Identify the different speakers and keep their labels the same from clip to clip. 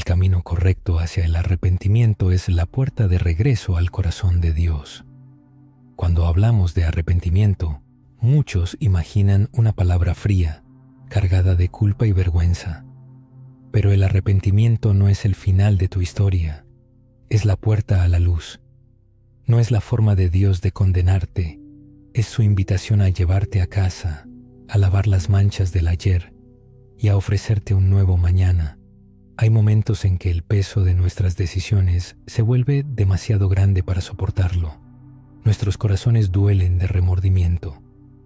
Speaker 1: El camino correcto hacia el arrepentimiento es la puerta de regreso al corazón de Dios. Cuando hablamos de arrepentimiento, muchos imaginan una palabra fría, cargada de culpa y vergüenza. Pero el arrepentimiento no es el final de tu historia, es la puerta a la luz. No es la forma de Dios de condenarte, es su invitación a llevarte a casa, a lavar las manchas del ayer y a ofrecerte un nuevo mañana. Hay momentos en que el peso de nuestras decisiones se vuelve demasiado grande para soportarlo. Nuestros corazones duelen de remordimiento.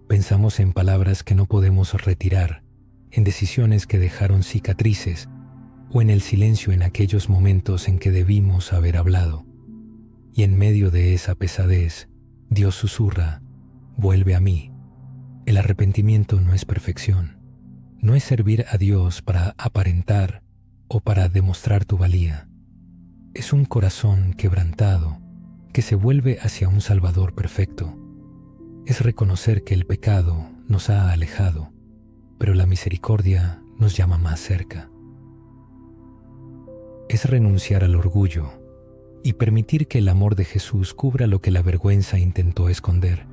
Speaker 1: Pensamos en palabras que no podemos retirar, en decisiones que dejaron cicatrices o en el silencio en aquellos momentos en que debimos haber hablado. Y en medio de esa pesadez, Dios susurra: vuelve a mí. El arrepentimiento no es perfección. No es servir a Dios para aparentar o para demostrar tu valía. Es un corazón quebrantado que se vuelve hacia un Salvador perfecto. Es reconocer que el pecado nos ha alejado, pero la misericordia nos llama más cerca. Es renunciar al orgullo y permitir que el amor de Jesús cubra lo que la vergüenza intentó esconder.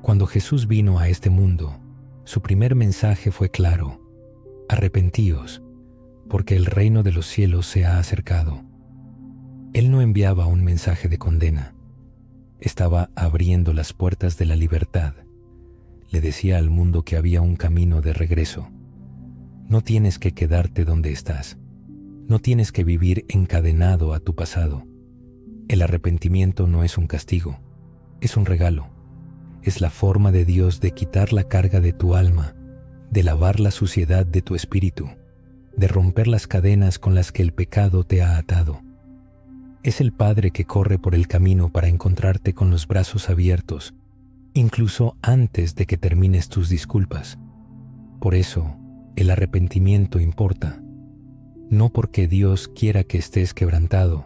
Speaker 1: Cuando Jesús vino a este mundo, su primer mensaje fue claro: arrepentíos, porque el reino de los cielos se ha acercado. Él no enviaba un mensaje de condena, estaba abriendo las puertas de la libertad. Le decía al mundo que había un camino de regreso. No tienes que quedarte donde estás. No tienes que vivir encadenado a tu pasado. El arrepentimiento no es un castigo, es un regalo. Es la forma de Dios de quitar la carga de tu alma, de lavar la suciedad de tu espíritu, de romper las cadenas con las que el pecado te ha atado. Es el Padre que corre por el camino para encontrarte con los brazos abiertos, incluso antes de que termines tus disculpas. Por eso, el arrepentimiento importa. No porque Dios quiera que estés quebrantado,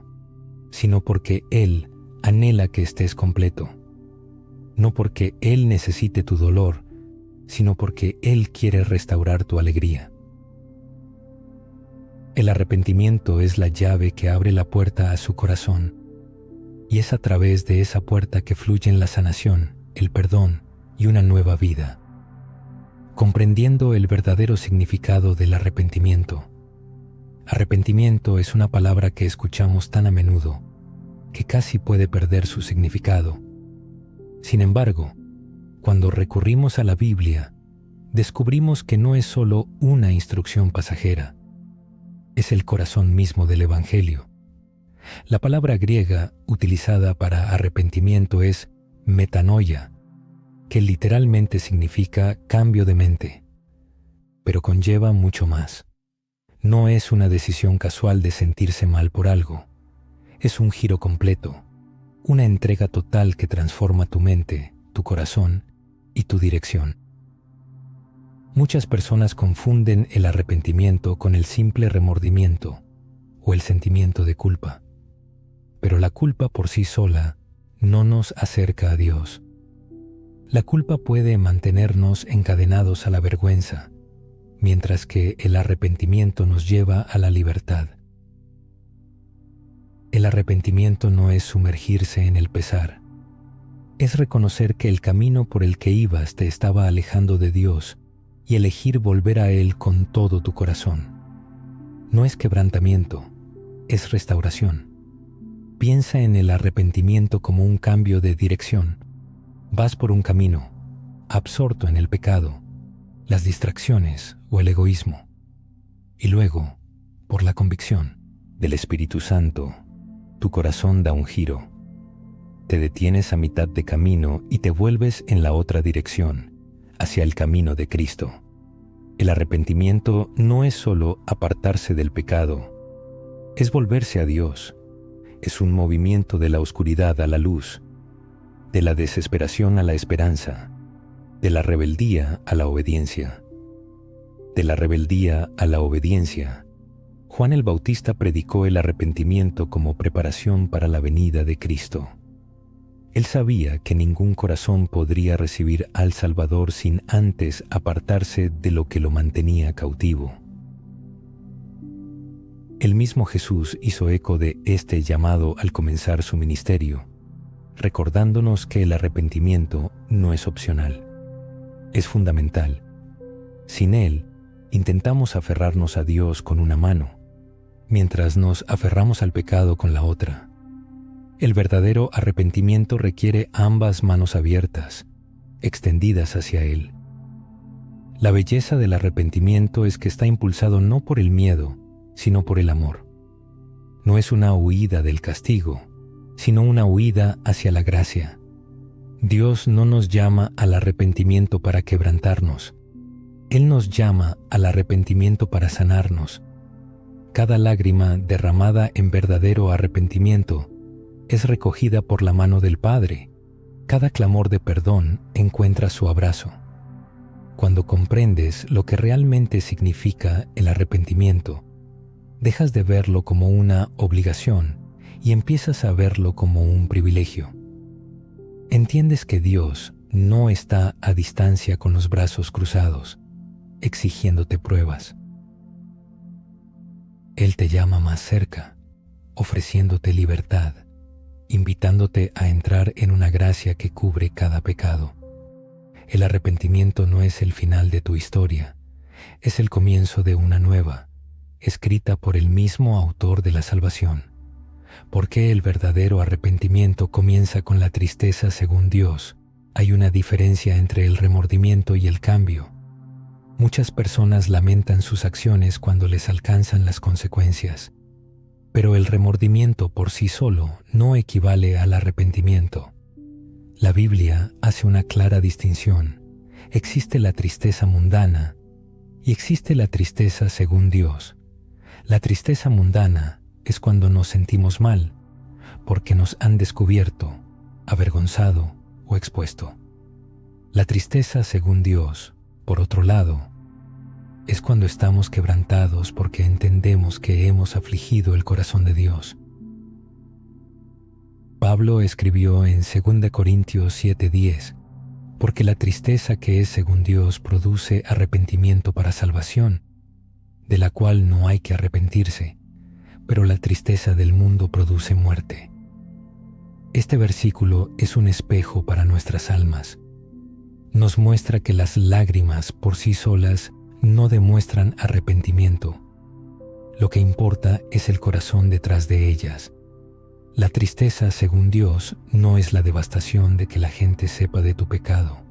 Speaker 1: sino porque Él anhela que estés completo. No porque Él necesite tu dolor, sino porque Él quiere restaurar tu alegría. El arrepentimiento es la llave que abre la puerta a su corazón, y es a través de esa puerta que fluyen la sanación, el perdón y una nueva vida. Comprendiendo el verdadero significado del arrepentimiento. Arrepentimiento es una palabra que escuchamos tan a menudo que casi puede perder su significado. Sin embargo, cuando recurrimos a la Biblia, descubrimos que no es solo una instrucción pasajera, es el corazón mismo del Evangelio. La palabra griega utilizada para arrepentimiento es metanoia, que literalmente significa cambio de mente, pero conlleva mucho más. No es una decisión casual de sentirse mal por algo, es un giro completo, una entrega total que transforma tu mente, tu corazón y tu dirección. Muchas personas confunden el arrepentimiento con el simple remordimiento o el sentimiento de culpa. Pero la culpa por sí sola no nos acerca a Dios. La culpa puede mantenernos encadenados a la vergüenza, mientras que el arrepentimiento nos lleva a la libertad. El arrepentimiento no es sumergirse en el pesar. Es reconocer que el camino por el que ibas te estaba alejando de Dios y elegir volver a Él con todo tu corazón. No es quebrantamiento, es restauración. Piensa en el arrepentimiento como un cambio de dirección. Vas por un camino, absorto en el pecado, las distracciones o el egoísmo. Y luego, por la convicción del Espíritu Santo, tu corazón da un giro. Te detienes a mitad de camino y te vuelves en la otra dirección, hacia el camino de Cristo. El arrepentimiento no es solo apartarse del pecado, es volverse a Dios. Es un movimiento de la oscuridad a la luz, de la desesperación a la esperanza, de la rebeldía a la obediencia. De la rebeldía a la obediencia, Juan el Bautista predicó el arrepentimiento como preparación para la venida de Cristo. Él sabía que ningún corazón podría recibir al Salvador sin antes apartarse de lo que lo mantenía cautivo. El mismo Jesús hizo eco de este llamado al comenzar su ministerio, recordándonos que el arrepentimiento no es opcional, es fundamental. Sin él, intentamos aferrarnos a Dios con una mano, mientras nos aferramos al pecado con la otra. El verdadero arrepentimiento requiere ambas manos abiertas, extendidas hacia Él. La belleza del arrepentimiento es que está impulsado no por el miedo, sino por el amor. No es una huida del castigo, sino una huida hacia la gracia. Dios no nos llama al arrepentimiento para quebrantarnos. Él nos llama al arrepentimiento para sanarnos. Cada lágrima derramada en verdadero arrepentimiento es recogida por la mano del Padre. Cada clamor de perdón encuentra su abrazo. Cuando comprendes lo que realmente significa el arrepentimiento, dejas de verlo como una obligación y empiezas a verlo como un privilegio. Entiendes que Dios no está a distancia con los brazos cruzados, exigiéndote pruebas. Él te llama más cerca, ofreciéndote libertad, invitándote a entrar en una gracia que cubre cada pecado. El arrepentimiento no es el final de tu historia, es el comienzo de una nueva, escrita por el mismo autor de la salvación. Porque el verdadero arrepentimiento comienza con la tristeza según Dios. Hay una diferencia entre el remordimiento y el cambio. Muchas personas lamentan sus acciones cuando les alcanzan las consecuencias, pero el remordimiento por sí solo no equivale al arrepentimiento. La Biblia hace una clara distinción. Existe la tristeza mundana y existe la tristeza según Dios. La tristeza mundana es cuando nos sentimos mal, porque nos han descubierto, avergonzado o expuesto. La tristeza según Dios, por otro lado, es cuando estamos quebrantados porque entendemos que hemos afligido el corazón de Dios. Pablo escribió en 2 Corintios 7:10, porque la tristeza que es según Dios produce arrepentimiento para salvación, de la cual no hay que arrepentirse, pero la tristeza del mundo produce muerte. Este versículo es un espejo para nuestras almas. Nos muestra que las lágrimas por sí solas no demuestran arrepentimiento. Lo que importa es el corazón detrás de ellas. La tristeza, según Dios, no es la devastación de que la gente sepa de tu pecado.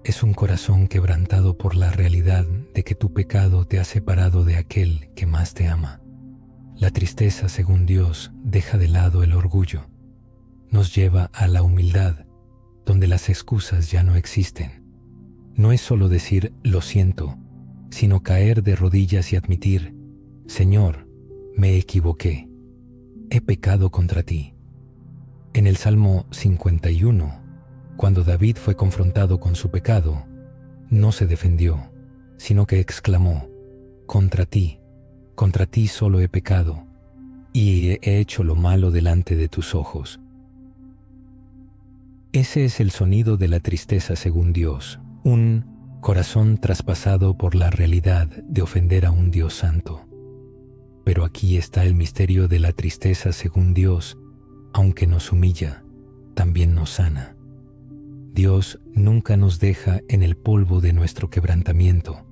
Speaker 1: Es un corazón quebrantado por la realidad de que tu pecado te ha separado de aquel que más te ama. La tristeza, según Dios, deja de lado el orgullo. Nos lleva a la humildad, donde las excusas ya no existen. No es solo decir «lo siento», sino caer de rodillas y admitir «Señor, me equivoqué, he pecado contra ti». En el Salmo 51, cuando David fue confrontado con su pecado, no se defendió, sino que exclamó contra ti solo he pecado, y he hecho lo malo delante de tus ojos». Ese es el sonido de la tristeza según Dios, un corazón traspasado por la realidad de ofender a un Dios santo. Pero aquí está el misterio de la tristeza según Dios. Aunque nos humilla, también nos sana. Dios nunca nos deja en el polvo de nuestro quebrantamiento.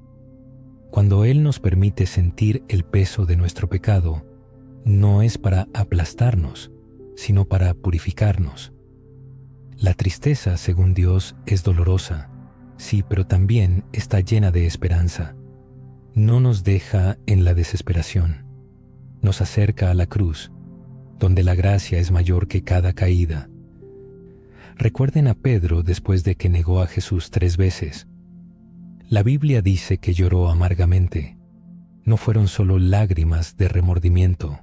Speaker 1: Cuando Él nos permite sentir el peso de nuestro pecado, no es para aplastarnos, sino para purificarnos. La tristeza, según Dios, es dolorosa, sí, pero también está llena de esperanza. No nos deja en la desesperación. Nos acerca a la cruz, donde la gracia es mayor que cada caída. Recuerden a Pedro después de que negó a Jesús 3 veces. La Biblia dice que lloró amargamente. No fueron solo lágrimas de remordimiento.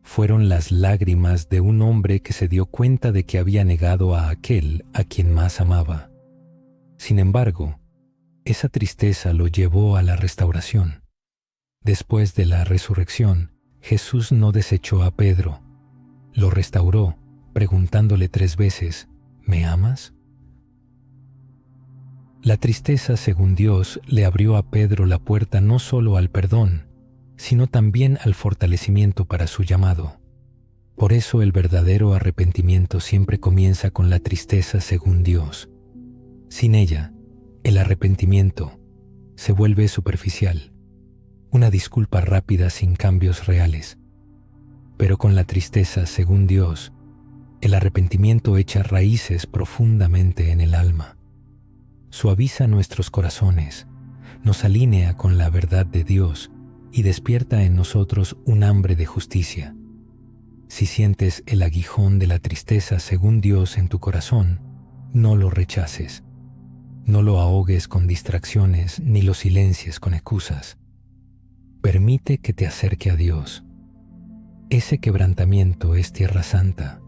Speaker 1: Fueron las lágrimas de un hombre que se dio cuenta de que había negado a aquel a quien más amaba. Sin embargo, esa tristeza lo llevó a la restauración. Después de la resurrección, Jesús no desechó a Pedro. Lo restauró, preguntándole 3 veces, ¿me amas? La tristeza, según Dios, le abrió a Pedro la puerta no solo al perdón, sino también al fortalecimiento para su llamado. Por eso el verdadero arrepentimiento siempre comienza con la tristeza según Dios. Sin ella, el arrepentimiento se vuelve superficial, una disculpa rápida sin cambios reales. Pero con la tristeza según Dios, el arrepentimiento echa raíces profundamente en el alma. Suaviza nuestros corazones, nos alinea con la verdad de Dios y despierta en nosotros un hambre de justicia. Si sientes el aguijón de la tristeza según Dios en tu corazón, no lo rechaces. No lo ahogues con distracciones ni lo silencies con excusas. Permite que te acerque a Dios. Ese quebrantamiento es tierra santa.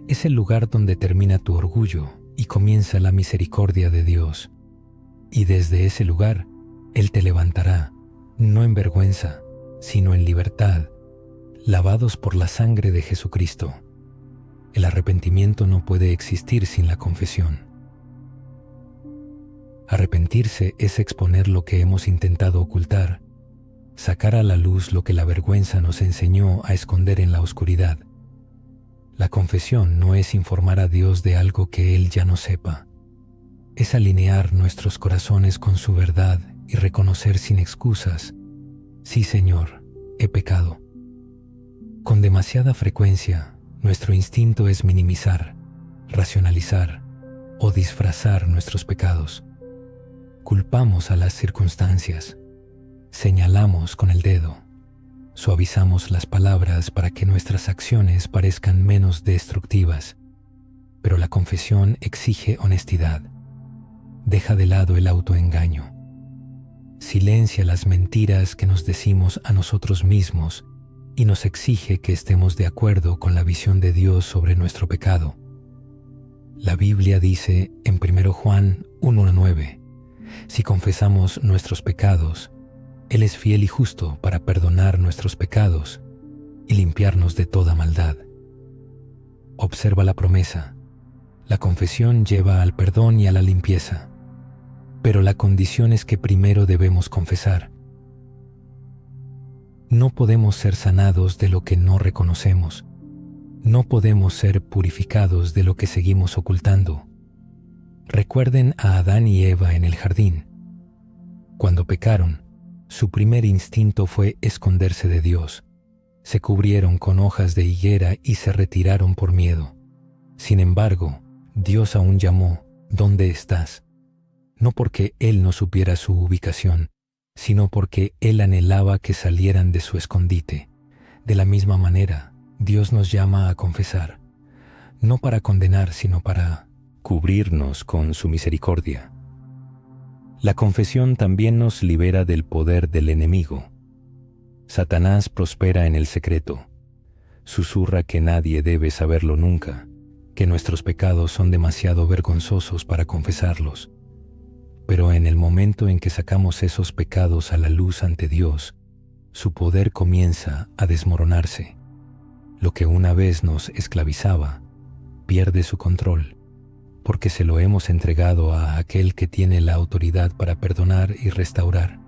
Speaker 1: Es el lugar donde termina tu orgullo y comienza la misericordia de Dios. Y desde ese lugar, Él te levantará, no en vergüenza, sino en libertad, lavados por la sangre de Jesucristo. El arrepentimiento no puede existir sin la confesión. Arrepentirse es exponer lo que hemos intentado ocultar, sacar a la luz lo que la vergüenza nos enseñó a esconder en la oscuridad. La confesión no es informar a Dios de algo que Él ya no sepa. Es alinear nuestros corazones con su verdad y reconocer sin excusas: sí, Señor, he pecado. Con demasiada frecuencia, nuestro instinto es minimizar, racionalizar o disfrazar nuestros pecados. Culpamos a las circunstancias, señalamos con el dedo, suavizamos las palabras para que nuestras acciones parezcan menos destructivas, pero la confesión exige honestidad. Deja de lado el autoengaño. Silencia las mentiras que nos decimos a nosotros mismos y nos exige que estemos de acuerdo con la visión de Dios sobre nuestro pecado. La Biblia dice en 1 Juan 1:9, si confesamos nuestros pecados, Él es fiel y justo para perdonar nuestros pecados y limpiarnos de toda maldad. Observa la promesa. La confesión lleva al perdón y a la limpieza, pero la condición es que primero debemos confesar. No podemos ser sanados de lo que no reconocemos. No podemos ser purificados de lo que seguimos ocultando. Recuerden a Adán y Eva en el jardín. Cuando pecaron, su primer instinto fue esconderse de Dios. Se cubrieron con hojas de higuera y se retiraron por miedo. Sin embargo, Dios aún llamó: ¿dónde estás? No porque Él no supiera su ubicación, sino porque Él anhelaba que salieran de su escondite. De la misma manera, Dios nos llama a confesar, no para condenar, sino para cubrirnos con su misericordia. La confesión también nos libera del poder del enemigo. Satanás prospera en el secreto. Susurra que nadie debe saberlo nunca, que nuestros pecados son demasiado vergonzosos para confesarlos. Pero en el momento en que sacamos esos pecados a la luz ante Dios, su poder comienza a desmoronarse. Lo que una vez nos esclavizaba pierde su control, porque se lo hemos entregado a aquel que tiene la autoridad para perdonar y restaurar.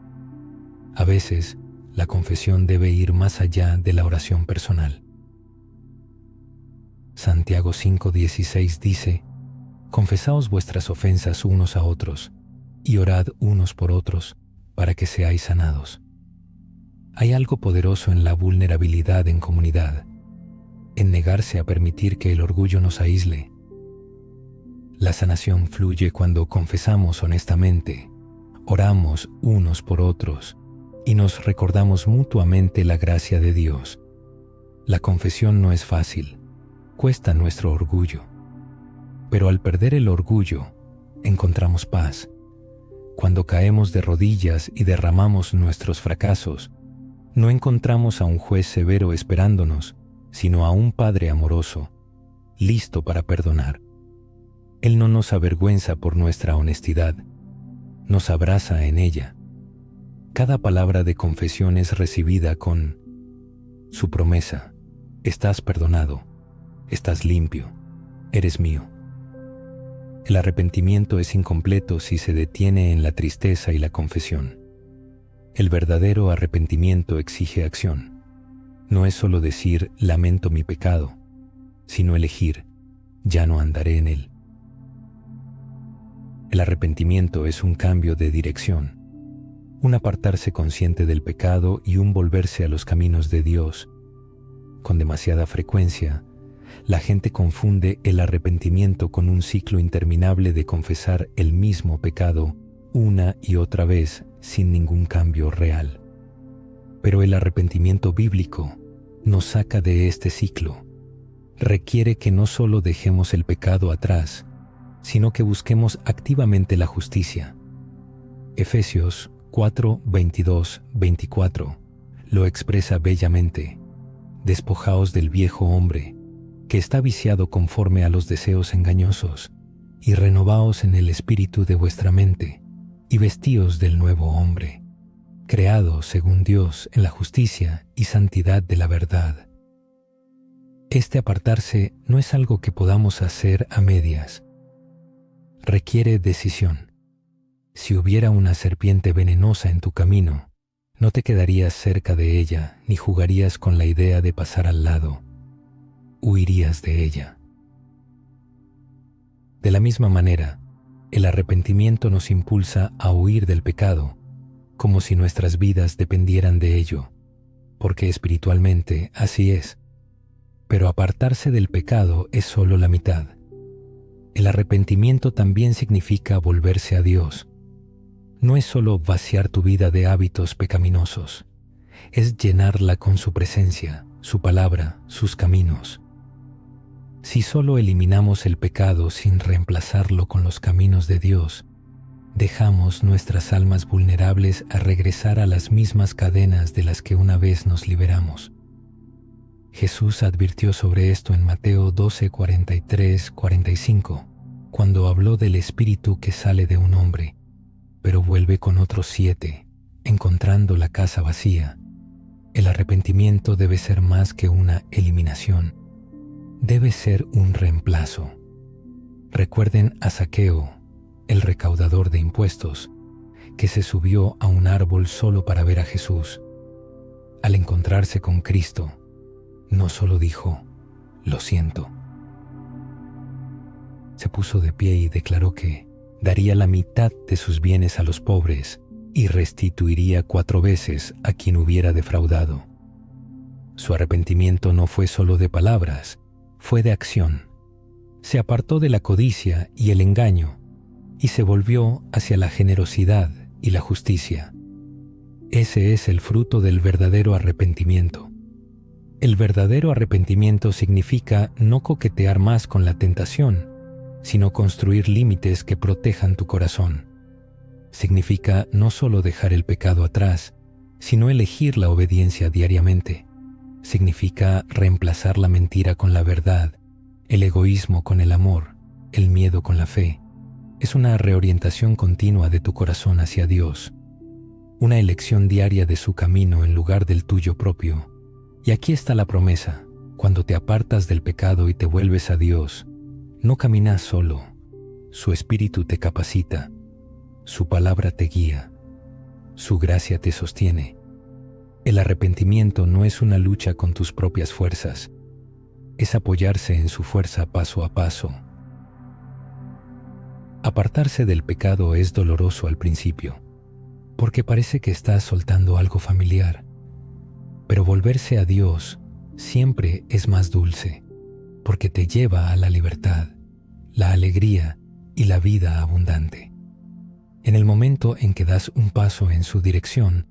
Speaker 1: A veces, la confesión debe ir más allá de la oración personal. Santiago 5:16 dice: confesaos vuestras ofensas unos a otros y orad unos por otros para que seáis sanados. Hay algo poderoso en la vulnerabilidad en comunidad, en negarse a permitir que el orgullo nos aísle. La sanación fluye cuando confesamos honestamente, oramos unos por otros y nos recordamos mutuamente la gracia de Dios. La confesión no es fácil, cuesta nuestro orgullo, pero al perder el orgullo, encontramos paz. Cuando caemos de rodillas y derramamos nuestros fracasos, no encontramos a un juez severo esperándonos, sino a un Padre amoroso, listo para perdonar. Él no nos avergüenza por nuestra honestidad, nos abraza en ella. Cada palabra de confesión es recibida con su promesa: estás perdonado, estás limpio, eres mío. El arrepentimiento es incompleto si se detiene en la tristeza y la confesión. El verdadero arrepentimiento exige acción. No es solo decir lamento mi pecado, sino elegir ya no andaré en él. El arrepentimiento es un cambio de dirección, un apartarse consciente del pecado y un volverse a los caminos de Dios. Con demasiada frecuencia, la gente confunde el arrepentimiento con un ciclo interminable de confesar el mismo pecado una y otra vez sin ningún cambio real. Pero el arrepentimiento bíblico nos saca de este ciclo. Requiere que no solo dejemos el pecado atrás, sino que busquemos activamente la justicia. Efesios 4, 22, 24 lo expresa bellamente. Despojaos del viejo hombre, que está viciado conforme a los deseos engañosos, y renovaos en el espíritu de vuestra mente, y vestíos del nuevo hombre, creado según Dios en la justicia y santidad de la verdad. Este apartarse no es algo que podamos hacer a medias. Requiere decisión. Si hubiera una serpiente venenosa en tu camino, no te quedarías cerca de ella ni jugarías con la idea de pasar al lado. Huirías de ella. De la misma manera, el arrepentimiento nos impulsa a huir del pecado, como si nuestras vidas dependieran de ello, porque espiritualmente así es. Pero apartarse del pecado es solo la mitad. El arrepentimiento también significa volverse a Dios. No es solo vaciar tu vida de hábitos pecaminosos, es llenarla con su presencia, su palabra, sus caminos. Si solo eliminamos el pecado sin reemplazarlo con los caminos de Dios, dejamos nuestras almas vulnerables a regresar a las mismas cadenas de las que una vez nos liberamos. Jesús advirtió sobre esto en Mateo 12, 43, 45, cuando habló del espíritu que sale de un hombre, pero vuelve con otros 7, encontrando la casa vacía. El arrepentimiento debe ser más que una eliminación. Debe ser un reemplazo. Recuerden a Zaqueo, el recaudador de impuestos, que se subió a un árbol solo para ver a Jesús. Al encontrarse con Cristo, no solo dijo, lo siento. Se puso de pie y declaró que daría la mitad de sus bienes a los pobres y restituiría 4 veces a quien hubiera defraudado. Su arrepentimiento no fue solo de palabras, fue de acción. Se apartó de la codicia y el engaño y se volvió hacia la generosidad y la justicia. Ese es el fruto del verdadero arrepentimiento. El verdadero arrepentimiento significa no coquetear más con la tentación, sino construir límites que protejan tu corazón. Significa no solo dejar el pecado atrás, sino elegir la obediencia diariamente. Significa reemplazar la mentira con la verdad, el egoísmo con el amor, el miedo con la fe. Es una reorientación continua de tu corazón hacia Dios, una elección diaria de su camino en lugar del tuyo propio. Y aquí está la promesa: cuando te apartas del pecado y te vuelves a Dios, no caminas solo, su espíritu te capacita, su palabra te guía, su gracia te sostiene. El arrepentimiento no es una lucha con tus propias fuerzas, es apoyarse en su fuerza paso a paso. Apartarse del pecado es doloroso al principio, porque parece que estás soltando algo familiar, pero volverse a Dios siempre es más dulce, porque te lleva a la libertad, la alegría y la vida abundante. En el momento en que das un paso en su dirección,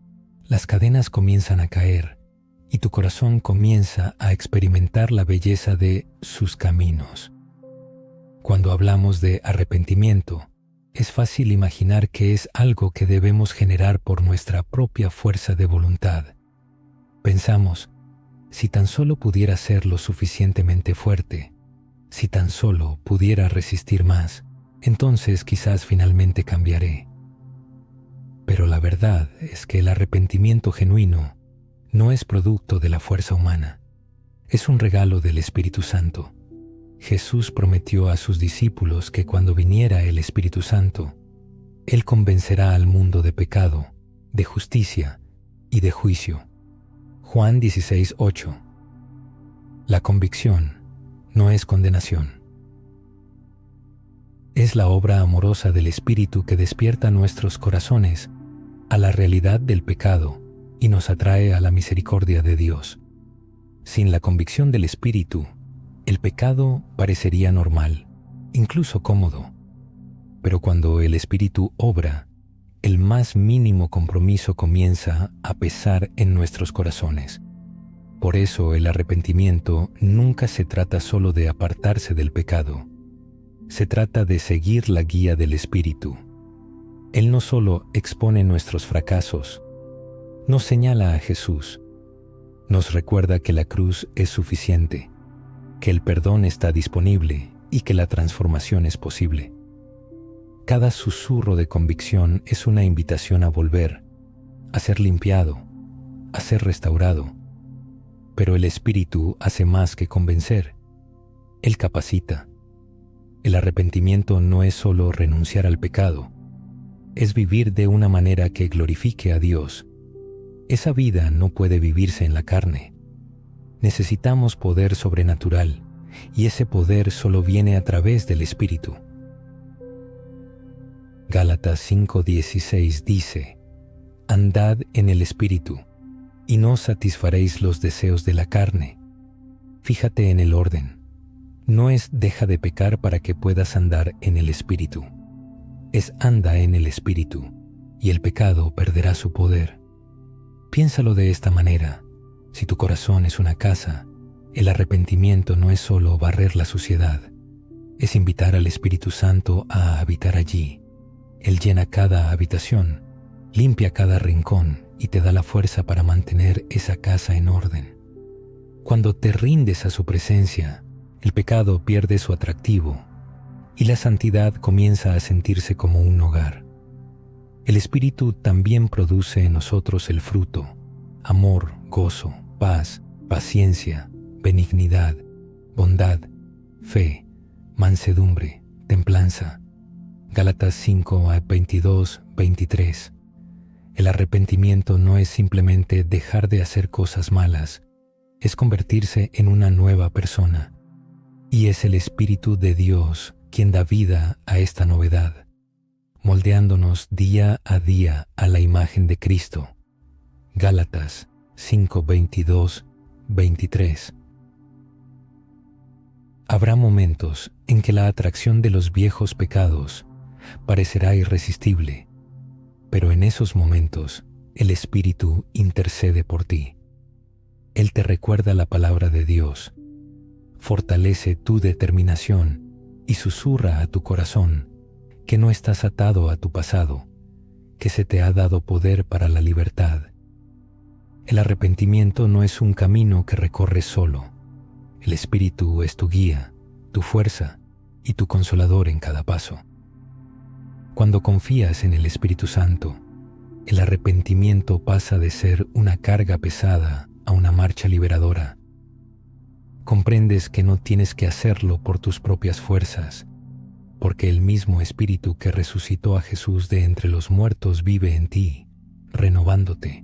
Speaker 1: las cadenas comienzan a caer y tu corazón comienza a experimentar la belleza de sus caminos. Cuando hablamos de arrepentimiento, es fácil imaginar que es algo que debemos generar por nuestra propia fuerza de voluntad. Pensamos, si tan solo pudiera ser lo suficientemente fuerte, si tan solo pudiera resistir más, entonces quizás finalmente cambiaré. Pero la verdad es que el arrepentimiento genuino no es producto de la fuerza humana, es un regalo del Espíritu Santo. Jesús prometió a sus discípulos que cuando viniera el Espíritu Santo, Él convencerá al mundo de pecado, de justicia y de juicio. Juan 16:8. La convicción no es condenación. Es la obra amorosa del Espíritu que despierta nuestros corazones a la realidad del pecado y nos atrae a la misericordia de Dios. Sin la convicción del Espíritu, el pecado parecería normal, incluso cómodo. Pero cuando el Espíritu obra, el más mínimo compromiso comienza a pesar en nuestros corazones. Por eso el arrepentimiento nunca se trata solo de apartarse del pecado. Se trata de seguir la guía del Espíritu. Él no solo expone nuestros fracasos, nos señala a Jesús, nos recuerda que la cruz es suficiente, que el perdón está disponible y que la transformación es posible. Cada susurro de convicción es una invitación a volver, a ser limpiado, a ser restaurado. Pero el Espíritu hace más que convencer. Él capacita. El arrepentimiento no es solo renunciar al pecado, es vivir de una manera que glorifique a Dios. Esa vida no puede vivirse en la carne. Necesitamos poder sobrenatural, y ese poder solo viene a través del Espíritu. Gálatas 5:16 dice: Andad en el Espíritu, y no satisfaréis los deseos de la carne. Fíjate en el orden. No es deja de pecar para que puedas andar en el Espíritu. Es anda en el Espíritu, y el pecado perderá su poder. Piénsalo de esta manera. Si tu corazón es una casa, el arrepentimiento no es solo barrer la suciedad, es invitar al Espíritu Santo a habitar allí. Él llena cada habitación, limpia cada rincón y te da la fuerza para mantener esa casa en orden. Cuando te rindes a su presencia, el pecado pierde su atractivo y la santidad comienza a sentirse como un hogar. El Espíritu también produce en nosotros el fruto: amor, gozo, paz, paciencia, benignidad, bondad, fe, mansedumbre, templanza. Gálatas 5:22-23. El arrepentimiento no es simplemente dejar de hacer cosas malas, es convertirse en una nueva persona. Y es el Espíritu de Dios quien da vida a esta novedad, moldeándonos día a día a la imagen de Cristo. Gálatas 5:22-23. Habrá momentos en que la atracción de los viejos pecados parecerá irresistible, pero en esos momentos el Espíritu intercede por ti. Él te recuerda la palabra de Dios, fortalece tu determinación y susurra a tu corazón que no estás atado a tu pasado, que se te ha dado poder para la libertad. El arrepentimiento no es un camino que recorres solo. El Espíritu es tu guía, tu fuerza y tu consolador en cada paso. Cuando confías en el Espíritu Santo, el arrepentimiento pasa de ser una carga pesada a una marcha liberadora. Comprendes que no tienes que hacerlo por tus propias fuerzas, porque el mismo Espíritu que resucitó a Jesús de entre los muertos vive en ti, renovándote.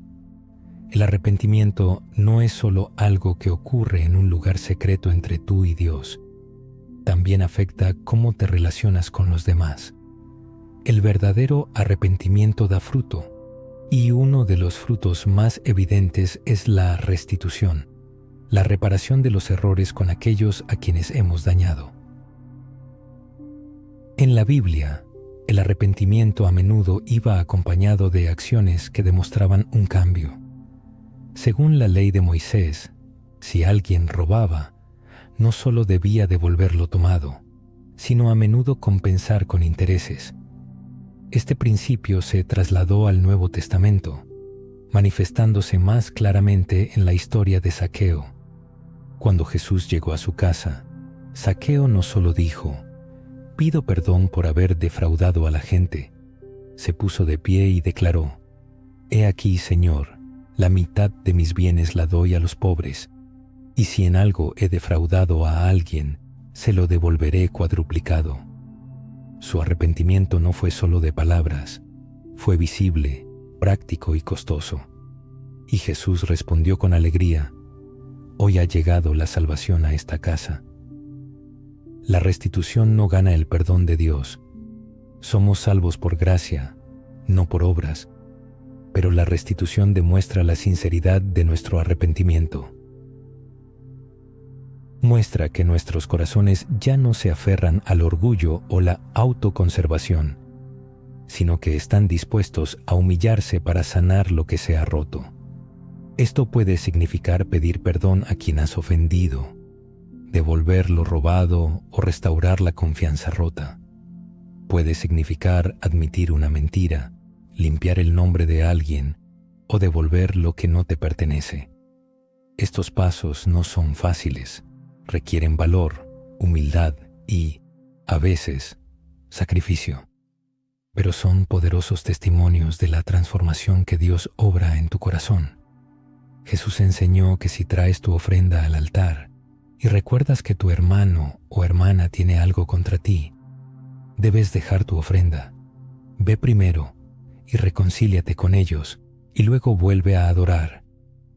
Speaker 1: El arrepentimiento no es solo algo que ocurre en un lugar secreto entre tú y Dios. También afecta cómo te relacionas con los demás. El verdadero arrepentimiento da fruto, y uno de los frutos más evidentes es la restitución, la reparación de los errores con aquellos a quienes hemos dañado. En la Biblia, el arrepentimiento a menudo iba acompañado de acciones que demostraban un cambio. Según la ley de Moisés, si alguien robaba, no solo debía devolver lo tomado, sino a menudo compensar con intereses. Este principio se trasladó al Nuevo Testamento, manifestándose más claramente en la historia de Zaqueo. Cuando Jesús llegó a su casa, Zaqueo no solo dijo: «Pido perdón por haber defraudado a la gente». Se puso de pie y declaró: «He aquí, Señor, la mitad de mis bienes la doy a los pobres, y si en algo he defraudado a alguien, se lo devolveré cuadruplicado». Su arrepentimiento no fue solo de palabras, fue visible, práctico y costoso. Y Jesús respondió con alegría: hoy ha llegado la salvación a esta casa. La restitución no gana el perdón de Dios. Somos salvos por gracia, no por obras, pero la restitución demuestra la sinceridad de nuestro arrepentimiento. Muestra que nuestros corazones ya no se aferran al orgullo o la autoconservación, sino que están dispuestos a humillarse para sanar lo que se ha roto. Esto puede significar pedir perdón a quien has ofendido, devolver lo robado o restaurar la confianza rota. Puede significar admitir una mentira, limpiar el nombre de alguien o devolver lo que no te pertenece. Estos pasos no son fáciles, requieren valor, humildad y, a veces, sacrificio. Pero son poderosos testimonios de la transformación que Dios obra en tu corazón. Jesús enseñó que si traes tu ofrenda al altar y recuerdas que tu hermano o hermana tiene algo contra ti, debes dejar tu ofrenda. Ve primero y reconcíliate con ellos y luego vuelve a adorar.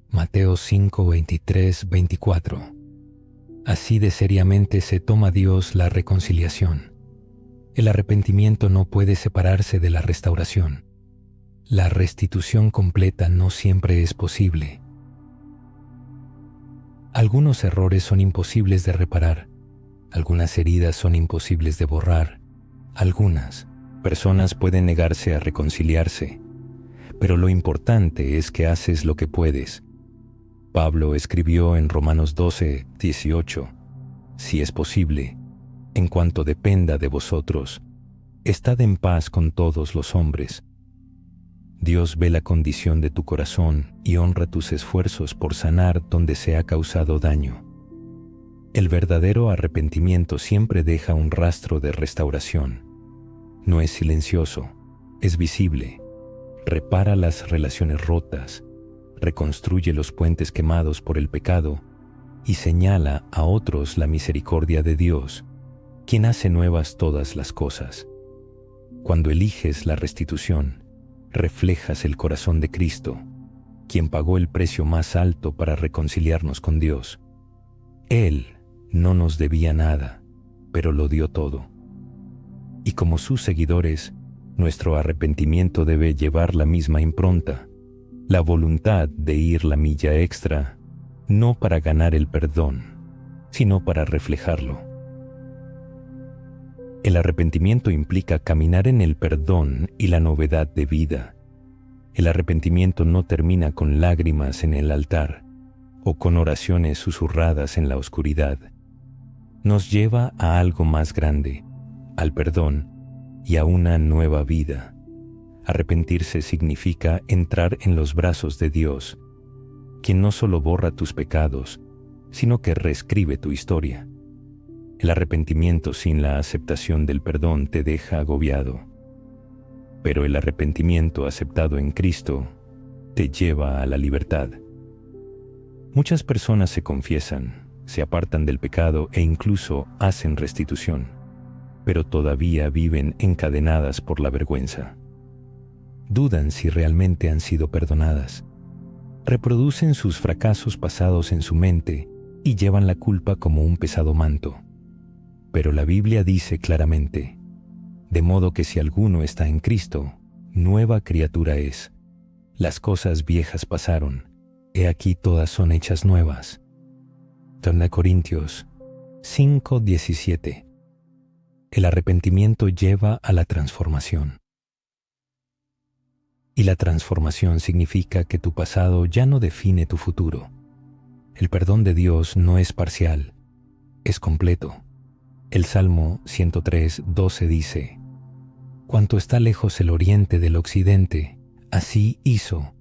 Speaker 1: Mateo 5, 23, 24. Así de seriamente se toma Dios la reconciliación. El arrepentimiento no puede separarse de la restauración. La restitución completa no siempre es posible. Algunos errores son imposibles de reparar, algunas heridas son imposibles de borrar, algunas personas pueden negarse a reconciliarse, pero lo importante es que haces lo que puedes. Pablo escribió en Romanos 12, 18, si es posible, en cuanto dependa de vosotros, estad en paz con todos los hombres. Dios ve la condición de tu corazón y honra tus esfuerzos por sanar donde se ha causado daño. El verdadero arrepentimiento siempre deja un rastro de restauración. No es silencioso, es visible. Repara las relaciones rotas, reconstruye los puentes quemados por el pecado y señala a otros la misericordia de Dios, quien hace nuevas todas las cosas. Cuando eliges la restitución, reflejas el corazón de Cristo, quien pagó el precio más alto para reconciliarnos con Dios. Él no nos debía nada, pero lo dio todo. Y como sus seguidores, nuestro arrepentimiento debe llevar la misma impronta, la voluntad de ir la milla extra, no para ganar el perdón, sino para reflejarlo. El arrepentimiento implica caminar en el perdón y la novedad de vida. El arrepentimiento no termina con lágrimas en el altar o con oraciones susurradas en la oscuridad. Nos lleva a algo más grande, al perdón y a una nueva vida. Arrepentirse significa entrar en los brazos de Dios, quien no solo borra tus pecados, sino que reescribe tu historia. El arrepentimiento sin la aceptación del perdón te deja agobiado, pero el arrepentimiento aceptado en Cristo te lleva a la libertad. Muchas personas se confiesan, se apartan del pecado e incluso hacen restitución, pero todavía viven encadenadas por la vergüenza. Dudan si realmente han sido perdonadas. Reproducen sus fracasos pasados en su mente y llevan la culpa como un pesado manto. Pero la Biblia dice claramente, de modo que si alguno está en Cristo, nueva criatura es. Las cosas viejas pasaron, he aquí todas son hechas nuevas. 2 Corintios 5:17. El arrepentimiento lleva a la transformación. Y la transformación significa que tu pasado ya no define tu futuro. El perdón de Dios no es parcial, es completo. El Salmo 103:12 dice, «Cuanto está lejos el oriente del occidente, así hizo,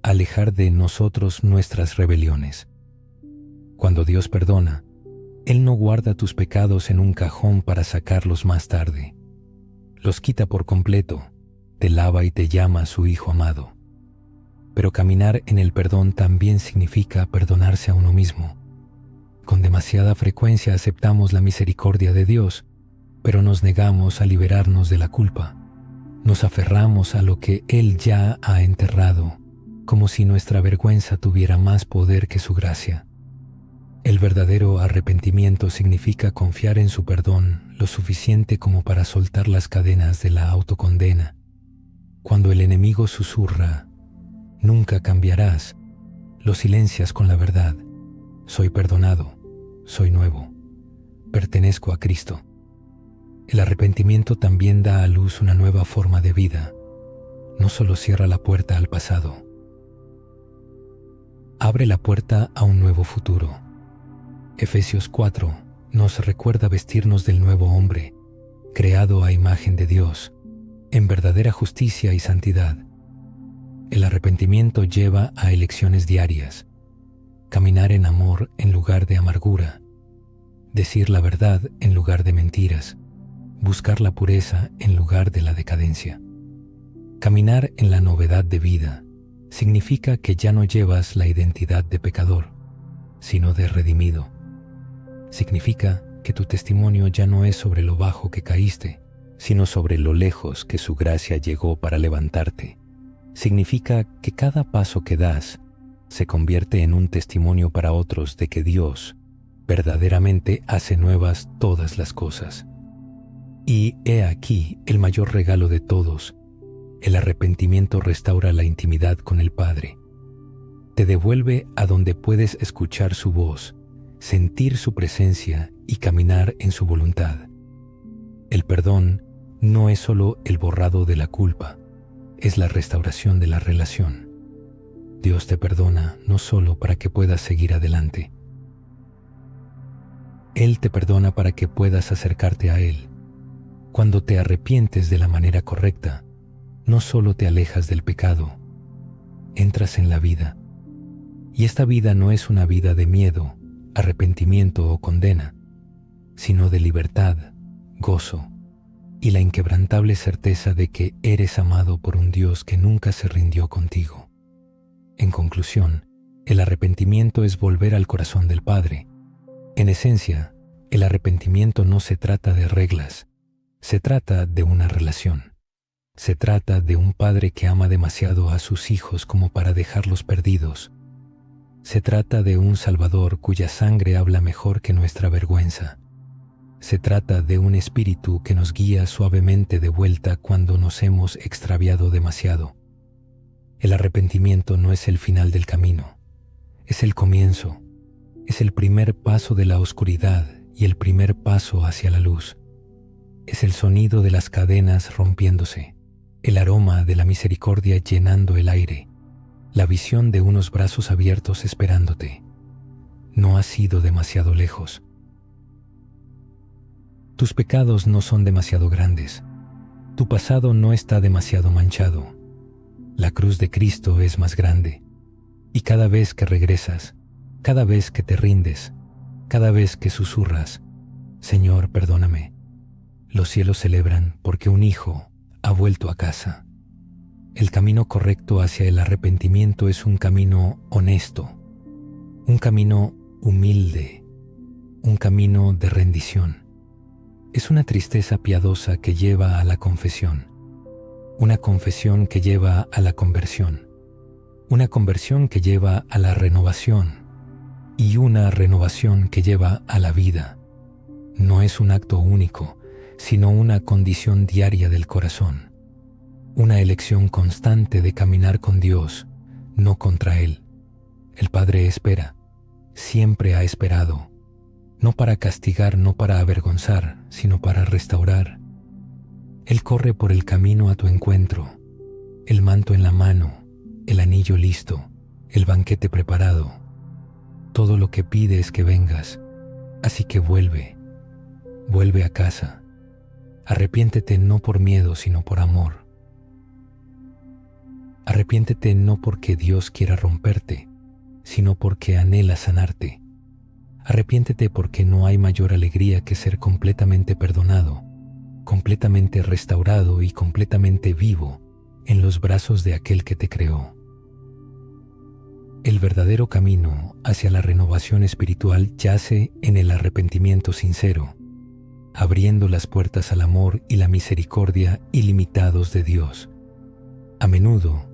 Speaker 1: alejar de nosotros nuestras rebeliones». Cuando Dios perdona, Él no guarda tus pecados en un cajón para sacarlos más tarde. Los quita por completo, te lava y te llama su Hijo amado. Pero caminar en el perdón también significa perdonarse a uno mismo. Con demasiada frecuencia aceptamos la misericordia de Dios, pero nos negamos a liberarnos de la culpa. Nos aferramos a lo que Él ya ha enterrado, como si nuestra vergüenza tuviera más poder que su gracia. El verdadero arrepentimiento significa confiar en su perdón lo suficiente como para soltar las cadenas de la autocondena. Cuando el enemigo susurra, "Nunca cambiarás", lo silencias con la verdad: "Soy perdonado, soy nuevo, pertenezco a Cristo". El arrepentimiento también da a luz una nueva forma de vida. No solo cierra la puerta al pasado, abre la puerta a un nuevo futuro. Efesios 4 nos recuerda vestirnos del nuevo hombre, creado a imagen de Dios, en verdadera justicia y santidad. El arrepentimiento lleva a elecciones diarias: caminar en amor en lugar de amargura, decir la verdad en lugar de mentiras, buscar la pureza en lugar de la decadencia. Caminar en la novedad de vida significa que ya no llevas la identidad de pecador, sino de redimido. Significa que tu testimonio ya no es sobre lo bajo que caíste, sino sobre lo lejos que su gracia llegó para levantarte. Significa que cada paso que das se convierte en un testimonio para otros de que Dios verdaderamente hace nuevas todas las cosas. Y he aquí el mayor regalo de todos: el arrepentimiento restaura la intimidad con el Padre. Te devuelve a donde puedes escuchar su voz, sentir su presencia y caminar en su voluntad. El perdón no es solo el borrado de la culpa, es la restauración de la relación. Dios te perdona no solo para que puedas seguir adelante. Él te perdona para que puedas acercarte a Él. Cuando te arrepientes de la manera correcta, no solo te alejas del pecado, entras en la vida. Y esta vida no es una vida de miedo, arrepentimiento o condena, sino de libertad, gozo y la inquebrantable certeza de que eres amado por un Dios que nunca se rindió contigo. En conclusión, el arrepentimiento es volver al corazón del Padre. En esencia, el arrepentimiento no se trata de reglas, se trata de una relación. Se trata de un padre que ama demasiado a sus hijos como para dejarlos perdidos. Se trata de un Salvador cuya sangre habla mejor que nuestra vergüenza. Se trata de un espíritu que nos guía suavemente de vuelta cuando nos hemos extraviado demasiado. El arrepentimiento no es el final del camino, es el comienzo, es el primer paso de la oscuridad y el primer paso hacia la luz. Es el sonido de las cadenas rompiéndose, el aroma de la misericordia llenando el aire, la visión de unos brazos abiertos esperándote. No has ido demasiado lejos. Tus pecados no son demasiado grandes. Tu pasado no está demasiado manchado. La cruz de Cristo es más grande. Y cada vez que regresas, cada vez que te rindes, cada vez que susurras: "Señor, perdóname", los cielos celebran porque un hijo ha vuelto a casa. El camino correcto hacia el arrepentimiento es un camino honesto, un camino humilde, un camino de rendición. Es una tristeza piadosa que lleva a la confesión, una confesión que lleva a la conversión, una conversión que lleva a la renovación y una renovación que lleva a la vida. No es un acto único, sino una condición diaria del corazón, una elección constante de caminar con Dios, no contra Él. El Padre espera, siempre ha esperado, no para castigar, no para avergonzar, sino para restaurar. Él corre por el camino a tu encuentro, el manto en la mano, el anillo listo, el banquete preparado. Todo lo que pide es que vengas, así que vuelve a casa. Arrepiéntete no por miedo, sino por amor. Arrepiéntete no porque Dios quiera romperte, sino porque anhela sanarte. Arrepiéntete porque no hay mayor alegría que ser completamente perdonado, completamente restaurado y completamente vivo en los brazos de aquel que te creó. El verdadero camino hacia la renovación espiritual yace en el arrepentimiento sincero. abriendo las puertas al amor y la misericordia ilimitados de Dios. A menudo,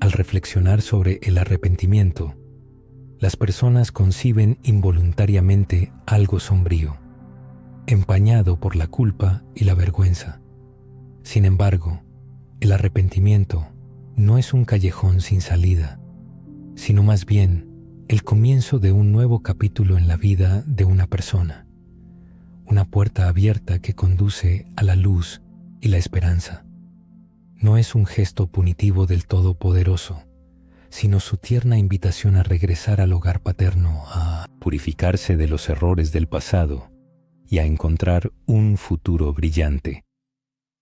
Speaker 1: al reflexionar sobre el arrepentimiento, las personas conciben involuntariamente algo sombrío, empañado por la culpa y la vergüenza. Sin embargo, el arrepentimiento no es un callejón sin salida, sino más bien el comienzo de un nuevo capítulo en la vida de una persona, una puerta abierta que conduce a la luz y la esperanza. No es un gesto punitivo del Todopoderoso, sino su tierna invitación a regresar al hogar paterno, a purificarse de los errores del pasado y a encontrar un futuro brillante.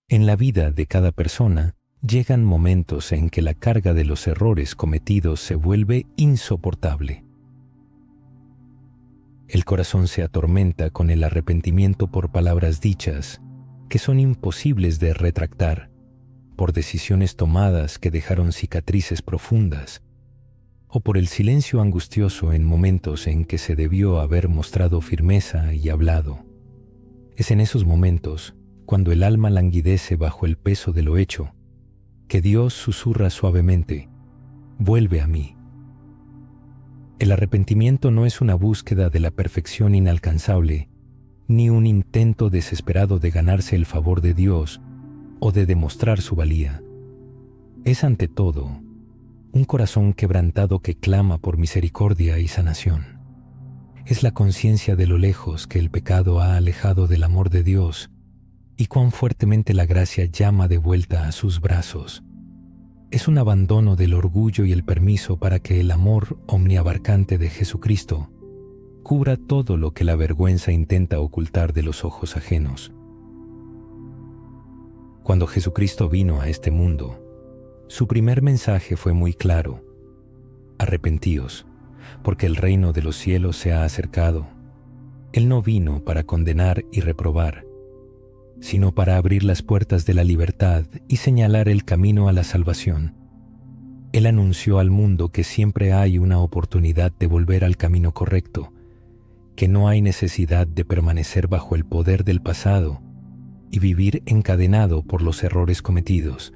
Speaker 1: En la vida de cada persona llegan momentos en que la carga de los errores cometidos se vuelve insoportable. El corazón se atormenta con el arrepentimiento por palabras dichas que son imposibles de retractar, por decisiones tomadas que dejaron cicatrices profundas, o por el silencio angustioso en momentos en que se debió haber mostrado firmeza y hablado. Es en esos momentos, cuando el alma languidece bajo el peso de lo hecho, que Dios susurra suavemente: «Vuelve a mí». El arrepentimiento no es una búsqueda de la perfección inalcanzable, ni un intento desesperado de ganarse el favor de Dios o de demostrar su valía. Es ante todo un corazón quebrantado que clama por misericordia y sanación. Es la conciencia de lo lejos que el pecado ha alejado del amor de Dios y cuán fuertemente la gracia llama de vuelta a sus brazos. Es un abandono del orgullo y el permiso para que el amor omniabarcante de Jesucristo cubra todo lo que la vergüenza intenta ocultar de los ojos ajenos. Cuando Jesucristo vino a este mundo, su primer mensaje fue muy claro: arrepentíos, porque el reino de los cielos se ha acercado. Él no vino para condenar y reprobar, sino para abrir las puertas de la libertad y señalar el camino a la salvación. Él anunció al mundo que siempre hay una oportunidad de volver al camino correcto, que no hay necesidad de permanecer bajo el poder del pasado y vivir encadenado por los errores cometidos.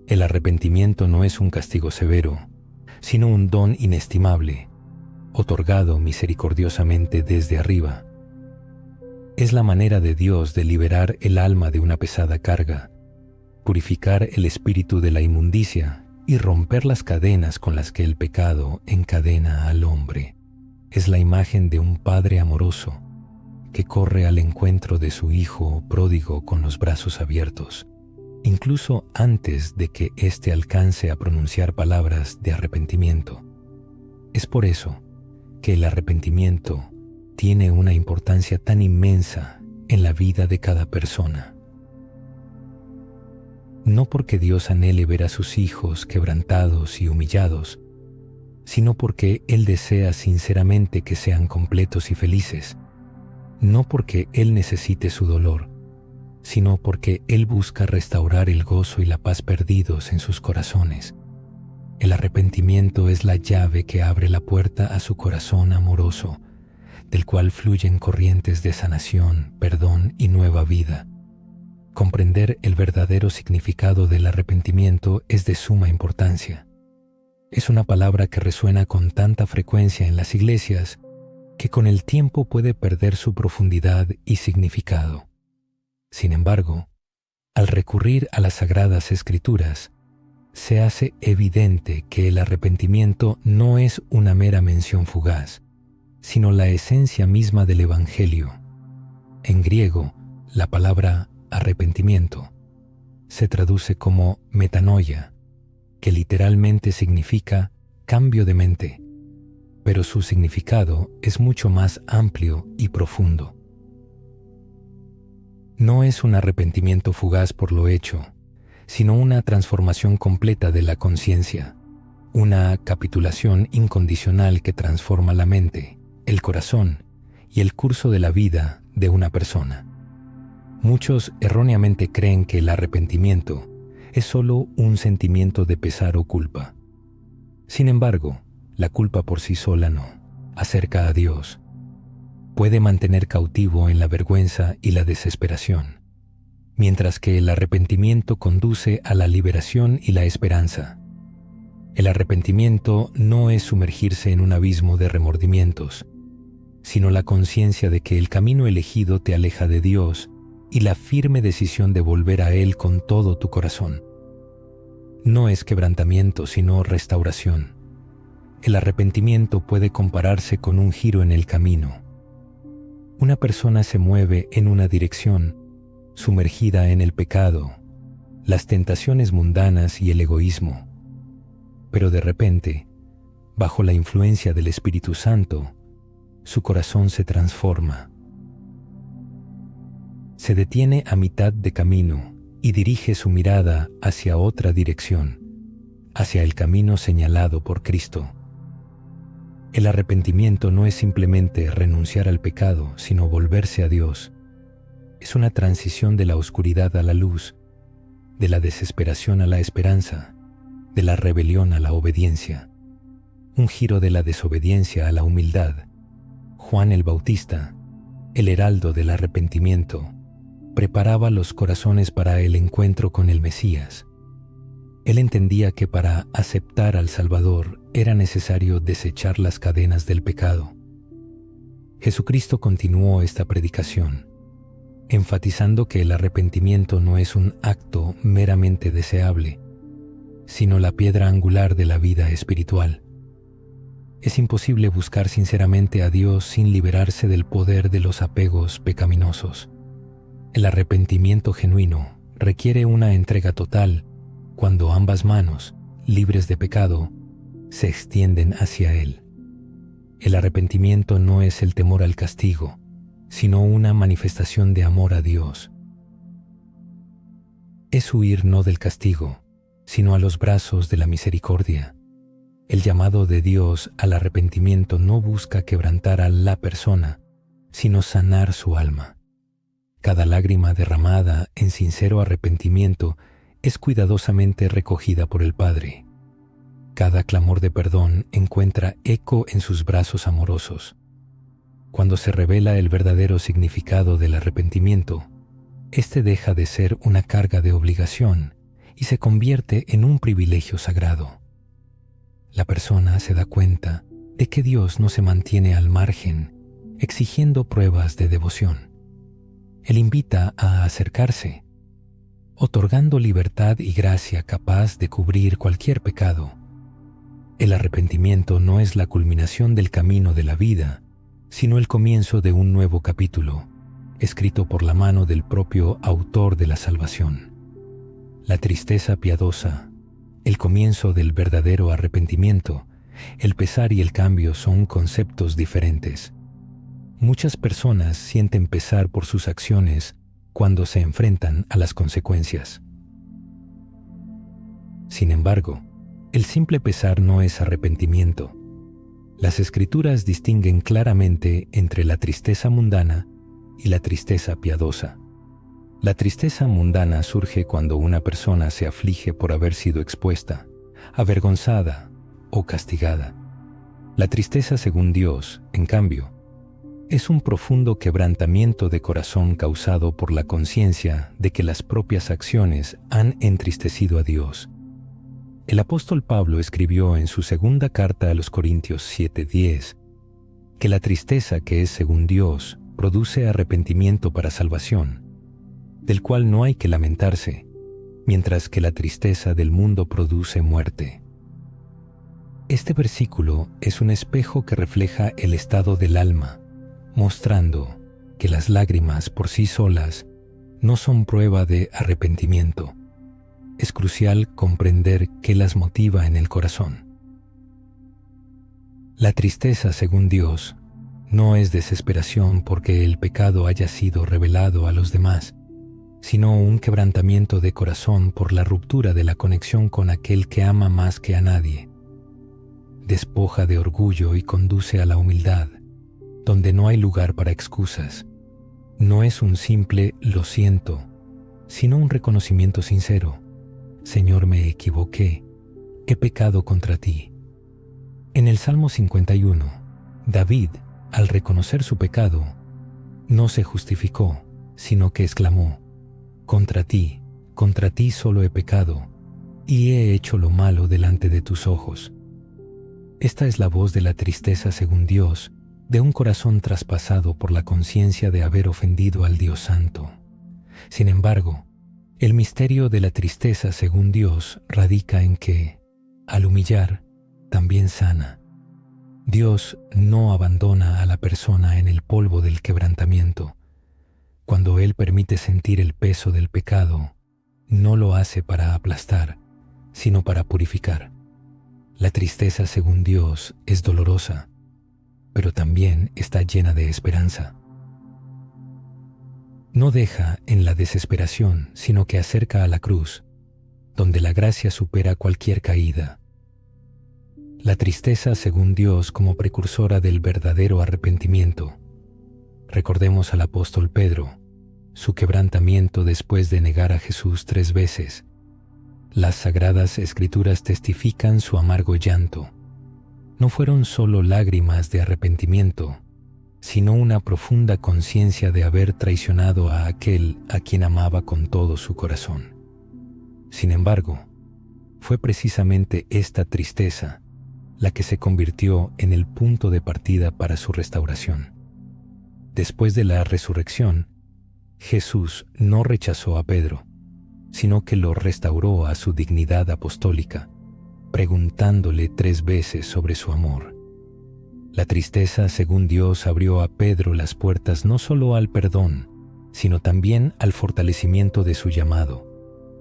Speaker 1: El arrepentimiento no es un castigo severo, sino un don inestimable, otorgado misericordiosamente desde arriba. Es la manera de Dios de liberar el alma de una pesada carga, purificar el espíritu de la inmundicia y romper las cadenas con las que el pecado encadena al hombre. Es la imagen de un padre amoroso que corre al encuentro de su hijo pródigo con los brazos abiertos, incluso antes de que éste alcance a pronunciar palabras de arrepentimiento. Es por eso que el arrepentimiento tiene una importancia tan inmensa en la vida de cada persona. No porque Dios anhele ver a sus hijos quebrantados y humillados, sino porque Él desea sinceramente que sean completos y felices, no porque Él necesite su dolor, sino porque Él busca restaurar el gozo y la paz perdidos en sus corazones. El arrepentimiento es la llave que abre la puerta a su corazón amoroso, del cual fluyen corrientes de sanación, perdón y nueva vida. Comprender el verdadero significado del arrepentimiento es de suma importancia. Es una palabra que resuena con tanta frecuencia en las iglesias que con el tiempo puede perder su profundidad y significado. Sin embargo, al recurrir a las Sagradas Escrituras, se hace evidente que el arrepentimiento no es una mera mención fugaz, sino la esencia misma del Evangelio. En griego, la palabra arrepentimiento se traduce como metanoia, que literalmente significa cambio de mente, pero su significado es mucho más amplio y profundo. No es un arrepentimiento fugaz por lo hecho, sino una transformación completa de la conciencia, una capitulación incondicional que transforma la mente, el corazón y el curso de la vida de una persona. Muchos erróneamente creen que el arrepentimiento es solo un sentimiento de pesar o culpa. Sin embargo, la culpa por sí sola no acerca a Dios. puede mantener cautivo en la vergüenza y la desesperación, mientras que el arrepentimiento conduce a la liberación y la esperanza. El arrepentimiento no es sumergirse en un abismo de remordimientos, sino la conciencia de que el camino elegido te aleja de Dios y la firme decisión de volver a Él con todo tu corazón. No es quebrantamiento, sino restauración. El arrepentimiento puede compararse con un giro en el camino. Una persona se mueve en una dirección, sumergida en el pecado, las tentaciones mundanas y el egoísmo. Pero de repente, bajo la influencia del Espíritu Santo, su corazón se transforma. Se detiene a mitad de camino y dirige su mirada hacia otra dirección, hacia el camino señalado por Cristo. El arrepentimiento no es simplemente renunciar al pecado, sino volverse a Dios. Es una transición de la oscuridad a la luz, de la desesperación a la esperanza, de la rebelión a la obediencia. Un giro de la desobediencia a la humildad. Juan el Bautista, el heraldo del arrepentimiento, preparaba los corazones para el encuentro con el Mesías. Él entendía que para aceptar al Salvador era necesario desechar las cadenas del pecado. Jesucristo continuó esta predicación, enfatizando que el arrepentimiento no es un acto meramente deseable, sino la piedra angular de la vida espiritual. Es imposible buscar sinceramente a Dios sin liberarse del poder de los apegos pecaminosos. El arrepentimiento genuino requiere una entrega total cuando ambas manos, libres de pecado, se extienden hacia Él. El arrepentimiento no es el temor al castigo, sino una manifestación de amor a Dios. Es huir no del castigo, sino a los brazos de la misericordia. El llamado de Dios al arrepentimiento no busca quebrantar a la persona, sino sanar su alma. Cada lágrima derramada en sincero arrepentimiento es cuidadosamente recogida por el Padre. Cada clamor de perdón encuentra eco en sus brazos amorosos. Cuando se revela el verdadero significado del arrepentimiento, éste deja de ser una carga de obligación y se convierte en un privilegio sagrado. La persona se da cuenta de que Dios no se mantiene al margen, exigiendo pruebas de devoción. Él invita a acercarse, otorgando libertad y gracia capaz de cubrir cualquier pecado. El arrepentimiento no es la culminación del camino de la vida, sino el comienzo de un nuevo capítulo, escrito por la mano del propio autor de la salvación. La tristeza piadosa, el comienzo del verdadero arrepentimiento, el pesar y el cambio son conceptos diferentes. Muchas personas sienten pesar por sus acciones cuando se enfrentan a las consecuencias. Sin embargo, el simple pesar no es arrepentimiento. Las Escrituras distinguen claramente entre la tristeza mundana y la tristeza piadosa. La tristeza mundana surge cuando una persona se aflige por haber sido expuesta, avergonzada o castigada. La tristeza según Dios, en cambio, es un profundo quebrantamiento de corazón causado por la conciencia de que las propias acciones han entristecido a Dios. El apóstol Pablo escribió en su segunda carta a los Corintios 7:10 que la tristeza que es según Dios produce arrepentimiento para salvación, del cual no hay que lamentarse, mientras que la tristeza del mundo produce muerte. Este versículo es un espejo que refleja el estado del alma, mostrando que las lágrimas por sí solas no son prueba de arrepentimiento. Es crucial comprender qué las motiva en el corazón. La tristeza, según Dios, no es desesperación porque el pecado haya sido revelado a los demás, sino un quebrantamiento de corazón por la ruptura de la conexión con aquel que ama más que a nadie. Despoja de orgullo y conduce a la humildad, donde no hay lugar para excusas. No es un simple "lo siento", sino un reconocimiento sincero: Señor, me equivoqué, he pecado contra ti. En el Salmo 51, David al reconocer su pecado, no se justificó, sino que exclamó: contra ti solo he pecado, y he hecho lo malo delante de tus ojos. Esta es la voz de la tristeza según Dios, de un corazón traspasado por la conciencia de haber ofendido al Dios Santo. Sin embargo, el misterio de la tristeza según Dios radica en que, al humillar, también sana. Dios no abandona a la persona en el polvo del quebrantamiento. Cuando Él permite sentir el peso del pecado, no lo hace para aplastar, sino para purificar. La tristeza según Dios es dolorosa, pero también está llena de esperanza. No deja en la desesperación, sino que acerca a la cruz, donde la gracia supera cualquier caída. La tristeza según Dios como precursora del verdadero arrepentimiento. Recordemos al apóstol Pedro, su quebrantamiento después de negar a Jesús 3 veces. Las Sagradas Escrituras testifican su amargo llanto. No fueron solo lágrimas de arrepentimiento, sino una profunda conciencia de haber traicionado a aquel a quien amaba con todo su corazón. Sin embargo, fue precisamente esta tristeza la que se convirtió en el punto de partida para su restauración. Después de la resurrección, Jesús no rechazó a Pedro, sino que lo restauró a su dignidad apostólica, preguntándole 3 veces sobre su amor. La tristeza, según Dios, abrió a Pedro las puertas no solo al perdón, sino también al fortalecimiento de su llamado.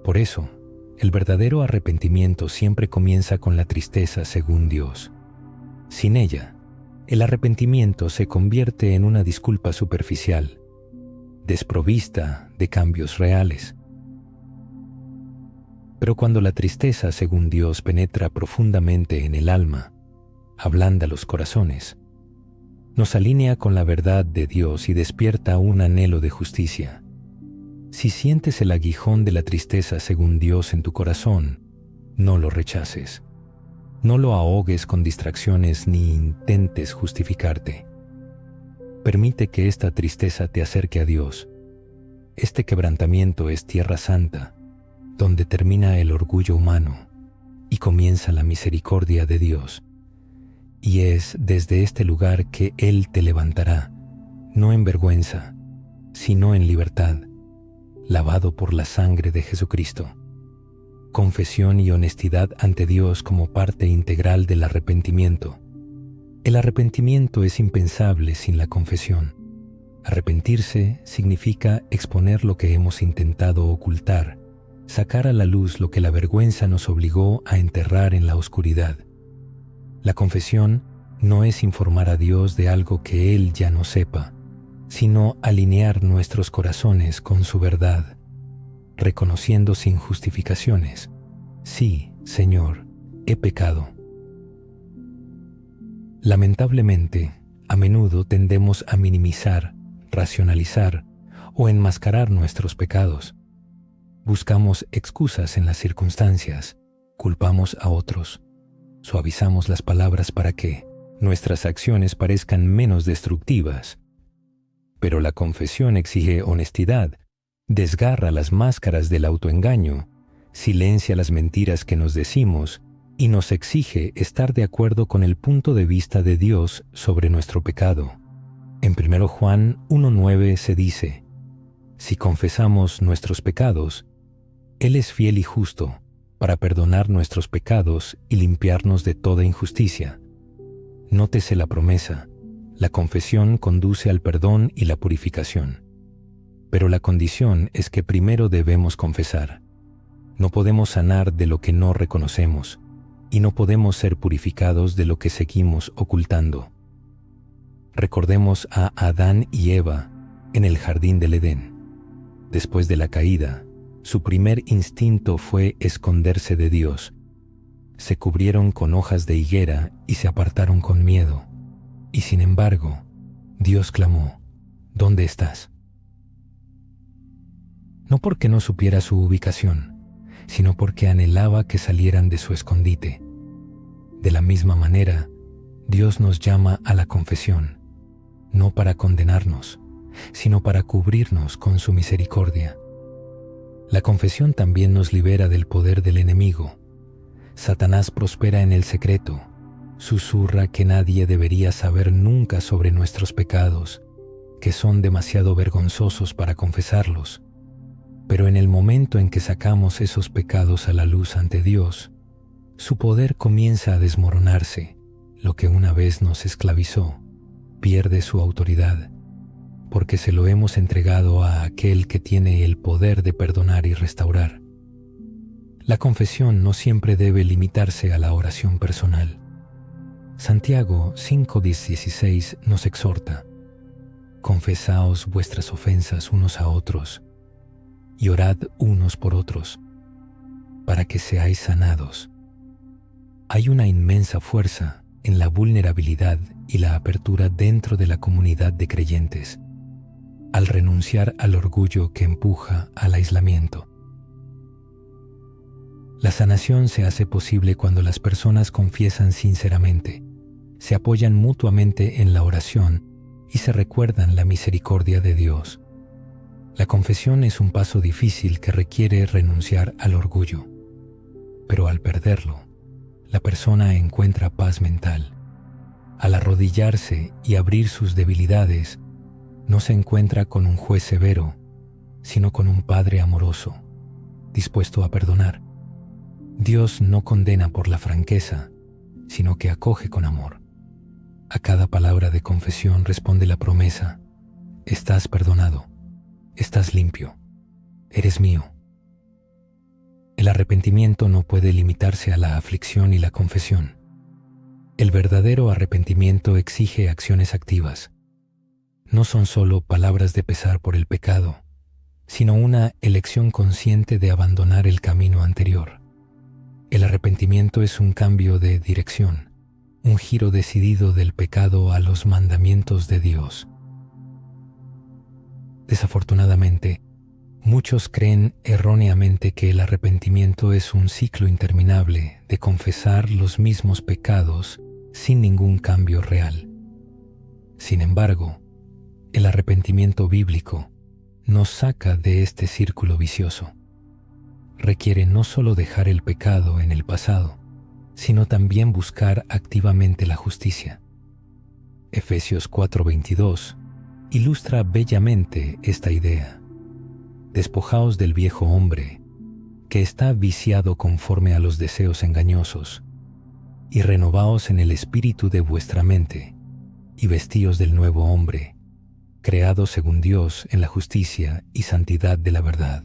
Speaker 1: Por eso, el verdadero arrepentimiento siempre comienza con la tristeza según Dios. Sin ella, el arrepentimiento se convierte en una disculpa superficial, desprovista de cambios reales. Pero cuando la tristeza según Dios penetra profundamente en el alma, ablanda los corazones, nos alinea con la verdad de Dios y despierta un anhelo de justicia. Si sientes el aguijón de la tristeza según Dios en tu corazón, no lo rechaces. No lo ahogues con distracciones ni intentes justificarte. Permite que esta tristeza te acerque a Dios. Este quebrantamiento es tierra santa, donde termina el orgullo humano y comienza la misericordia de Dios. Y es desde este lugar que Él te levantará, no en vergüenza, sino en libertad, lavado por la sangre de Jesucristo. Confesión y honestidad ante Dios como parte integral del arrepentimiento. El arrepentimiento es impensable sin la confesión. Arrepentirse significa exponer lo que hemos intentado ocultar, sacar a la luz lo que la vergüenza nos obligó a enterrar en la oscuridad. La confesión no es informar a Dios de algo que Él ya no sepa, sino alinear nuestros corazones con su verdad, reconociendo sin justificaciones: sí, Señor, he pecado. Lamentablemente, a menudo tendemos a minimizar, racionalizar o enmascarar nuestros pecados. Buscamos excusas en las circunstancias, culpamos a otros, suavizamos las palabras para que nuestras acciones parezcan menos destructivas. Pero la confesión exige honestidad, desgarra las máscaras del autoengaño, silencia las mentiras que nos decimos y nos exige estar de acuerdo con el punto de vista de Dios sobre nuestro pecado. En 1 Juan 1:9 se dice: si confesamos nuestros pecados, Él es fiel y justo para perdonar nuestros pecados y limpiarnos de toda injusticia. Nótese la promesa: la confesión conduce al perdón y la purificación. Pero la condición es que primero debemos confesar. No podemos sanar de lo que no reconocemos, y no podemos ser purificados de lo que seguimos ocultando. Recordemos a Adán y Eva en el jardín del Edén. Después de la caída, su primer instinto fue esconderse de Dios. Se cubrieron con hojas de higuera y se apartaron con miedo. Y sin embargo, Dios clamó: ¿dónde estás? No porque no supiera su ubicación, sino porque anhelaba que salieran de su escondite. De la misma manera, Dios nos llama a la confesión. no para condenarnos, sino para cubrirnos con su misericordia. La confesión también nos libera del poder del enemigo. Satanás prospera en el secreto, susurra que nadie debería saber nunca sobre nuestros pecados, que son demasiado vergonzosos para confesarlos. Pero en el momento en que sacamos esos pecados a la luz ante Dios, su poder comienza a desmoronarse. Lo que una vez nos esclavizó pierde su autoridad, porque se lo hemos entregado a aquel que tiene el poder de perdonar y restaurar. La confesión no siempre debe limitarse a la oración personal. Santiago 5:16 nos exhorta: confesaos vuestras ofensas unos a otros y orad unos por otros, para que seáis sanados. Hay una inmensa fuerza en la vulnerabilidad y la apertura dentro de la comunidad de creyentes, al renunciar al orgullo que empuja al aislamiento. La sanación se hace posible cuando las personas confiesan sinceramente, se apoyan mutuamente en la oración y se recuerdan la misericordia de Dios. La confesión es un paso difícil que requiere renunciar al orgullo, pero al perderlo, la persona encuentra paz mental. Al arrodillarse y abrir sus debilidades, no se encuentra con un juez severo, sino con un Padre amoroso, dispuesto a perdonar. Dios no condena por la franqueza, sino que acoge con amor. A cada palabra de confesión responde la promesa: estás perdonado, estás limpio, eres mío. El arrepentimiento no puede limitarse a la aflicción y la confesión. El verdadero arrepentimiento exige acciones activas. No son solo palabras de pesar por el pecado, sino una elección consciente de abandonar el camino anterior. El arrepentimiento es un cambio de dirección, un giro decidido del pecado a los mandamientos de Dios. Desafortunadamente, muchos creen erróneamente que el arrepentimiento es un ciclo interminable de confesar los mismos pecados sin ningún cambio real. Sin embargo, el arrepentimiento bíblico nos saca de este círculo vicioso. Requiere no solo dejar el pecado en el pasado, sino también buscar activamente la justicia. Efesios 4:22 ilustra bellamente esta idea. Despojaos del viejo hombre, que está viciado conforme a los deseos engañosos, y renovaos en el espíritu de vuestra mente, y vestíos del nuevo hombre, creado según Dios en la justicia y santidad de la verdad.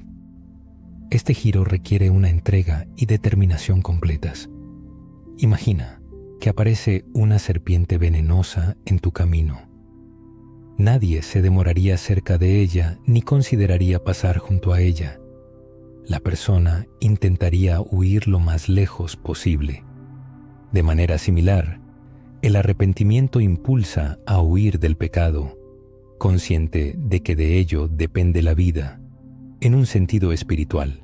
Speaker 1: Este giro requiere una entrega y determinación completas. Imagina que aparece una serpiente venenosa en tu camino. Nadie se demoraría cerca de ella ni consideraría pasar junto a ella. La persona intentaría huir lo más lejos posible. De manera similar, el arrepentimiento impulsa a huir del pecado, consciente de que de ello depende la vida, en un sentido espiritual.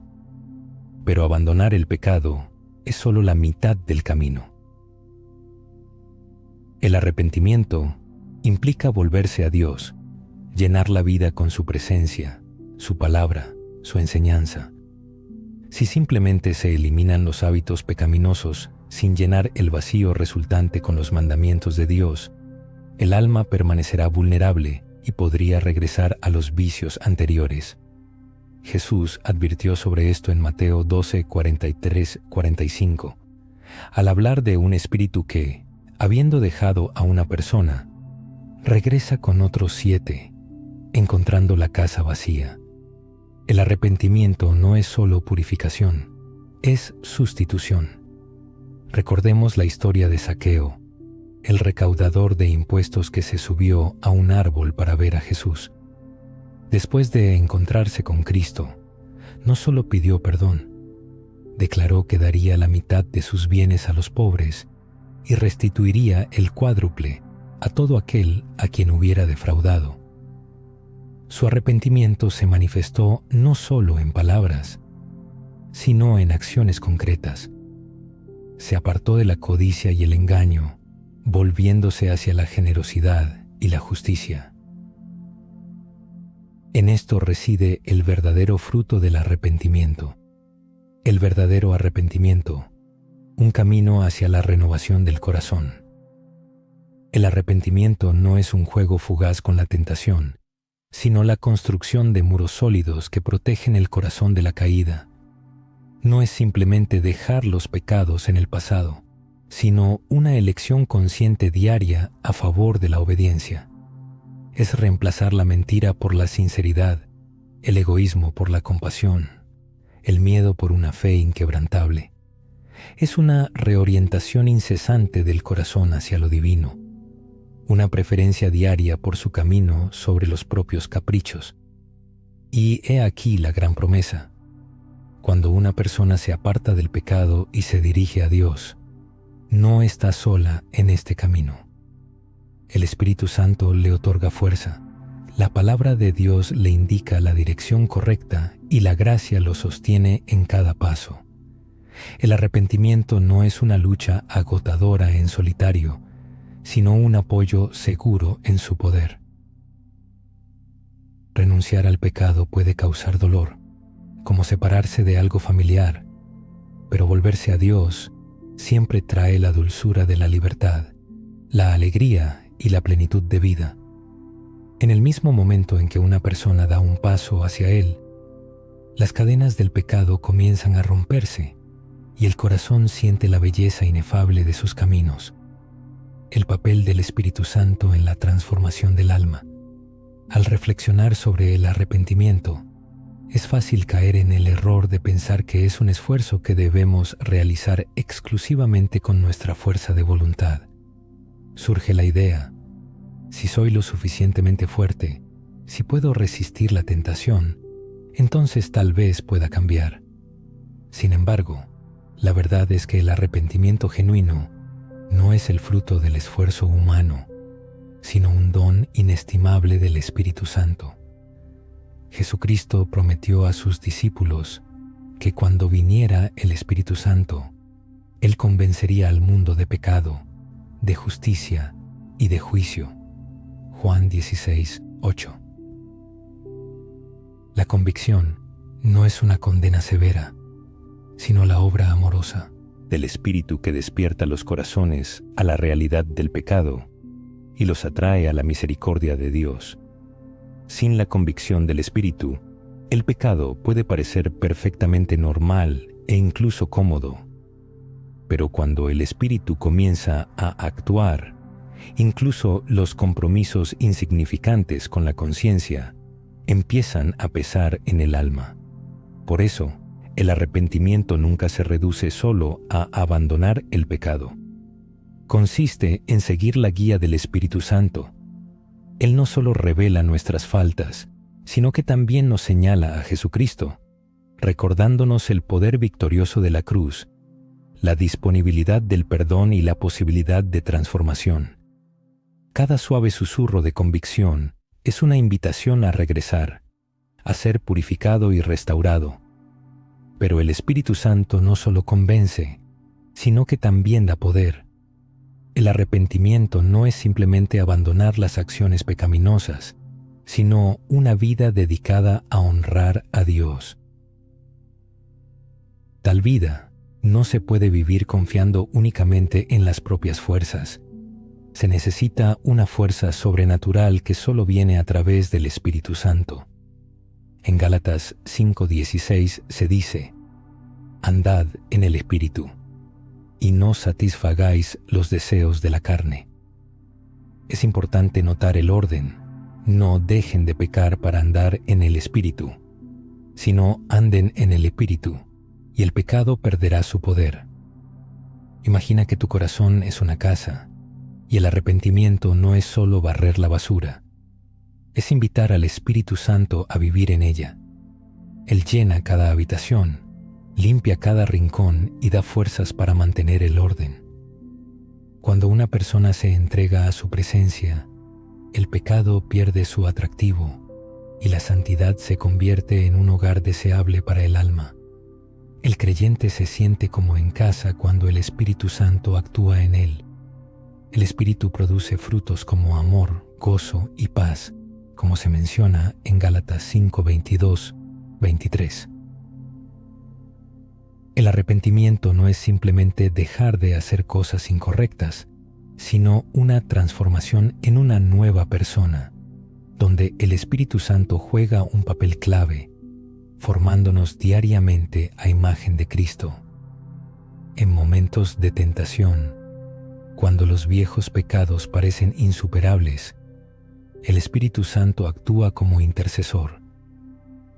Speaker 1: Pero abandonar el pecado es solo la mitad del camino. El arrepentimiento implica volverse a Dios, llenar la vida con su presencia, su palabra, su enseñanza. Si simplemente se eliminan los hábitos pecaminosos sin llenar el vacío resultante con los mandamientos de Dios, el alma permanecerá vulnerable y podría regresar a los vicios anteriores. Jesús advirtió sobre esto en Mateo 12:43-45, al hablar de un espíritu que, habiendo dejado a una persona, regresa con otros 7, encontrando la casa vacía. El arrepentimiento no es solo purificación, es sustitución. Recordemos la historia de Zaqueo, el recaudador de impuestos que se subió a un árbol para ver a Jesús. Después de encontrarse con Cristo, no solo pidió perdón, declaró que daría la mitad de sus bienes a los pobres y restituiría el cuádruple a todo aquel a quien hubiera defraudado. Su arrepentimiento se manifestó no solo en palabras, sino en acciones concretas. Se apartó de la codicia y el engaño, volviéndose hacia la generosidad y la justicia. En esto reside el verdadero fruto del arrepentimiento. El verdadero arrepentimiento, un camino hacia la renovación del corazón. El arrepentimiento no es un juego fugaz con la tentación, sino la construcción de muros sólidos que protegen el corazón de la caída. No es simplemente dejar los pecados en el pasado, sino una elección consciente diaria a favor de la obediencia. Es reemplazar la mentira por la sinceridad, el egoísmo por la compasión, el miedo por una fe inquebrantable. Es una reorientación incesante del corazón hacia lo divino, una preferencia diaria por su camino sobre los propios caprichos. Y he aquí la gran promesa. Cuando una persona se aparta del pecado y se dirige a Dios, no está sola en este camino. El Espíritu Santo le otorga fuerza. La palabra de Dios le indica la dirección correcta y la gracia lo sostiene en cada paso. El arrepentimiento no es una lucha agotadora en solitario, sino un apoyo seguro en su poder. Renunciar al pecado puede causar dolor, como separarse de algo familiar, pero volverse a Dios siempre trae la dulzura de la libertad, la alegría y la plenitud de vida. En el mismo momento en que una persona da un paso hacia Él, las cadenas del pecado comienzan a romperse y el corazón siente la belleza inefable de sus caminos. El papel del Espíritu Santo en la transformación del alma. Al reflexionar sobre el arrepentimiento, es fácil caer en el error de pensar que es un esfuerzo que debemos realizar exclusivamente con nuestra fuerza de voluntad. Surge la idea: si soy lo suficientemente fuerte, si puedo resistir la tentación, entonces tal vez pueda cambiar. Sin embargo, la verdad es que el arrepentimiento genuino no es el fruto del esfuerzo humano, sino un don inestimable del Espíritu Santo. Jesucristo prometió a sus discípulos que cuando viniera el Espíritu Santo, Él convencería al mundo de pecado, de justicia y de juicio. Juan 16:8. La convicción no es una condena severa, sino la obra amorosa
Speaker 2: del Espíritu que despierta los corazones a la realidad del pecado y los atrae a la misericordia de Dios. Sin la convicción del Espíritu, el pecado puede parecer perfectamente normal e incluso cómodo. Pero cuando el Espíritu comienza a actuar, incluso los compromisos insignificantes con la conciencia empiezan a pesar en el alma. Por eso, el arrepentimiento nunca se reduce solo a abandonar el pecado. Consiste en seguir la guía del Espíritu Santo. Él no solo revela nuestras faltas, sino que también nos señala a Jesucristo, recordándonos el poder victorioso de la cruz, la disponibilidad del perdón y la posibilidad de transformación. Cada suave susurro de convicción es una invitación a regresar, a ser purificado y restaurado. Pero el Espíritu Santo no solo convence, sino que también da poder. El arrepentimiento no es simplemente abandonar las acciones pecaminosas, sino una vida dedicada a honrar a Dios. Tal vida no se puede vivir confiando únicamente en las propias fuerzas. Se necesita una fuerza sobrenatural que solo viene a través del Espíritu Santo. En Gálatas 5:16 se dice: «Andad en el Espíritu, y no satisfagáis los deseos de la carne». Es importante notar el orden. No dejen de pecar para andar en el Espíritu, sino anden en el Espíritu, y el pecado perderá su poder. Imagina que tu corazón es una casa, y el arrepentimiento no es solo barrer la basura. Es invitar al Espíritu Santo a vivir en ella. Él llena cada habitación, limpia cada rincón y da fuerzas para mantener el orden. Cuando una persona se entrega a su presencia, el pecado pierde su atractivo y la santidad se convierte en un hogar deseable para el alma. El creyente se siente como en casa cuando el Espíritu Santo actúa en él. El Espíritu produce frutos como amor,
Speaker 1: gozo y paz, como se menciona en Gálatas 5, 22, 23. El arrepentimiento no es simplemente dejar de hacer cosas incorrectas, sino una transformación en una nueva persona, donde el Espíritu Santo juega un papel clave, formándonos diariamente a imagen de Cristo. En momentos de tentación, cuando los viejos pecados parecen insuperables, el Espíritu Santo actúa como intercesor.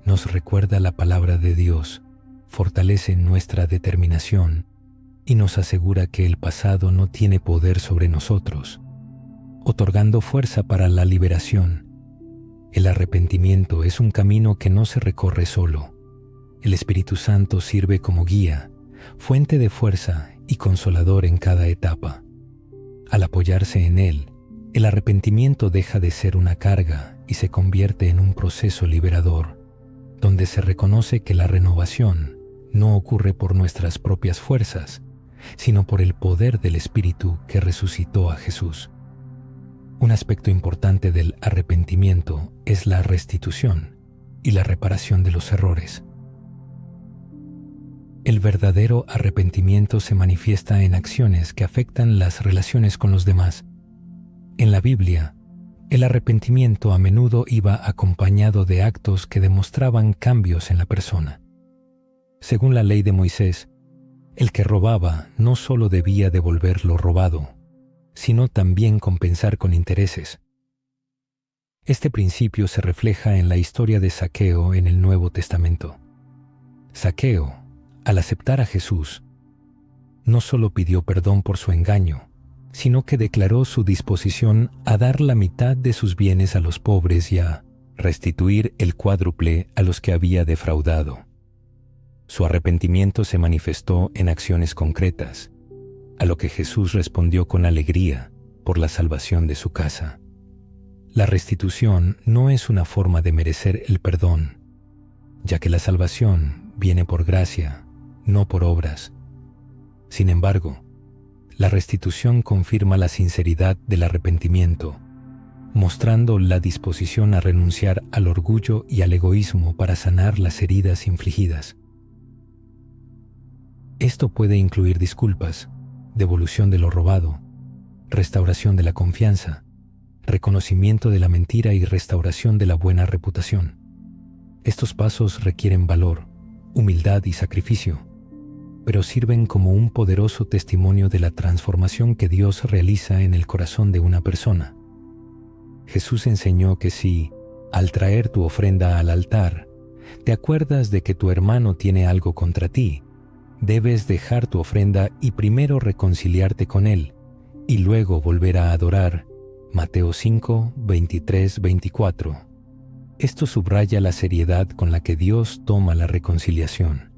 Speaker 1: Nos recuerda la palabra de Dios, fortalece nuestra determinación y nos asegura que el pasado no tiene poder sobre nosotros, otorgando fuerza para la liberación. El arrepentimiento es un camino que no se recorre solo. El Espíritu Santo sirve como guía, fuente de fuerza y consolador en cada etapa. Al apoyarse en Él, el arrepentimiento deja de ser una carga y se convierte en un proceso liberador, donde se reconoce que la renovación no ocurre por nuestras propias fuerzas, sino por el poder del Espíritu que resucitó a Jesús. Un aspecto importante del arrepentimiento es la restitución y la reparación de los errores. El verdadero arrepentimiento se manifiesta en acciones que afectan las relaciones con los demás. En la Biblia, el arrepentimiento a menudo iba acompañado de actos que demostraban cambios en la persona. Según la ley de Moisés, el que robaba no solo debía devolver lo robado, sino también compensar con intereses. Este principio se refleja en la historia de Zaqueo en el Nuevo Testamento. Zaqueo, al aceptar a Jesús, no solo pidió perdón por su engaño, sino que declaró su disposición a dar la mitad de sus bienes a los pobres y a restituir el cuádruple a los que había defraudado. Su arrepentimiento se manifestó en acciones concretas, a lo que Jesús respondió con alegría por la salvación de su casa. La restitución no es una forma de merecer el perdón, ya que la salvación viene por gracia, no por obras. Sin embargo, la restitución confirma la sinceridad del arrepentimiento, mostrando la disposición a renunciar al orgullo y al egoísmo para sanar las heridas infligidas. Esto puede incluir disculpas, devolución de lo robado, restauración de la confianza, reconocimiento de la mentira y restauración de la buena reputación. Estos pasos requieren valor, humildad y sacrificio, pero sirven como un poderoso testimonio de la transformación que Dios realiza en el corazón de una persona. Jesús enseñó que si, al traer tu ofrenda al altar, te acuerdas de que tu hermano tiene algo contra ti, debes dejar tu ofrenda y primero reconciliarte con él, y luego volver a adorar. Mateo 5, 23, 24. Esto subraya la seriedad con la que Dios toma la reconciliación.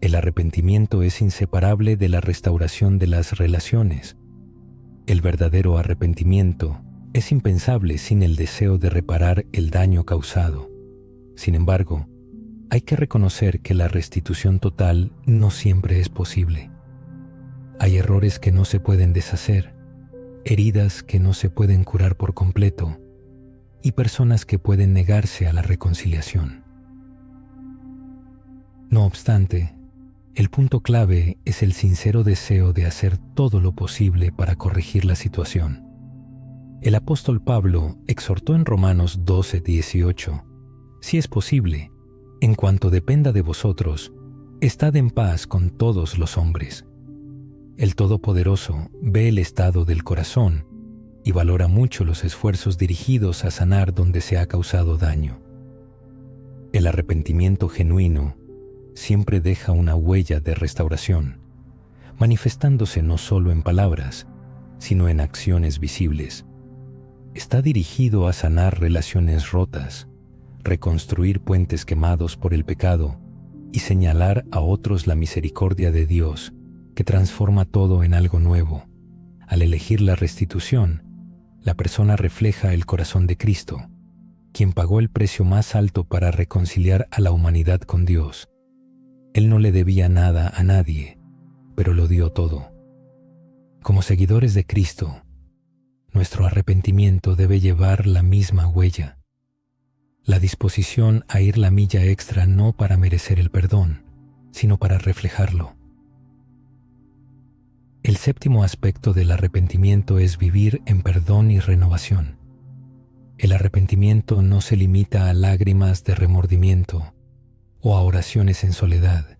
Speaker 1: El arrepentimiento es inseparable de la restauración de las relaciones. El verdadero arrepentimiento es impensable sin el deseo de reparar el daño causado. Sin embargo, hay que reconocer que la restitución total no siempre es posible. Hay errores que no se pueden deshacer, heridas que no se pueden curar por completo y personas que pueden negarse a la reconciliación. No obstante, el punto clave es el sincero deseo de hacer todo lo posible para corregir la situación. El apóstol Pablo exhortó en Romanos 12:18, si es posible, en cuanto dependa de vosotros, estad en paz con todos los hombres. El Todopoderoso ve el estado del corazón y valora mucho los esfuerzos dirigidos a sanar donde se ha causado daño. El arrepentimiento genuino siempre deja una huella de restauración, manifestándose no solo en palabras, sino en acciones visibles. Está dirigido a sanar relaciones rotas, reconstruir puentes quemados por el pecado y señalar a otros la misericordia de Dios, que transforma todo en algo nuevo. Al elegir la restitución, la persona refleja el corazón de Cristo, quien pagó el precio más alto para reconciliar a la humanidad con Dios. Él no le debía nada a nadie, pero lo dio todo. Como seguidores de Cristo, nuestro arrepentimiento debe llevar la misma huella. La disposición a ir la milla extra no para merecer el perdón, sino para reflejarlo. El séptimo aspecto del arrepentimiento es vivir en perdón y renovación. El arrepentimiento no se limita a lágrimas de remordimiento o a oraciones en soledad,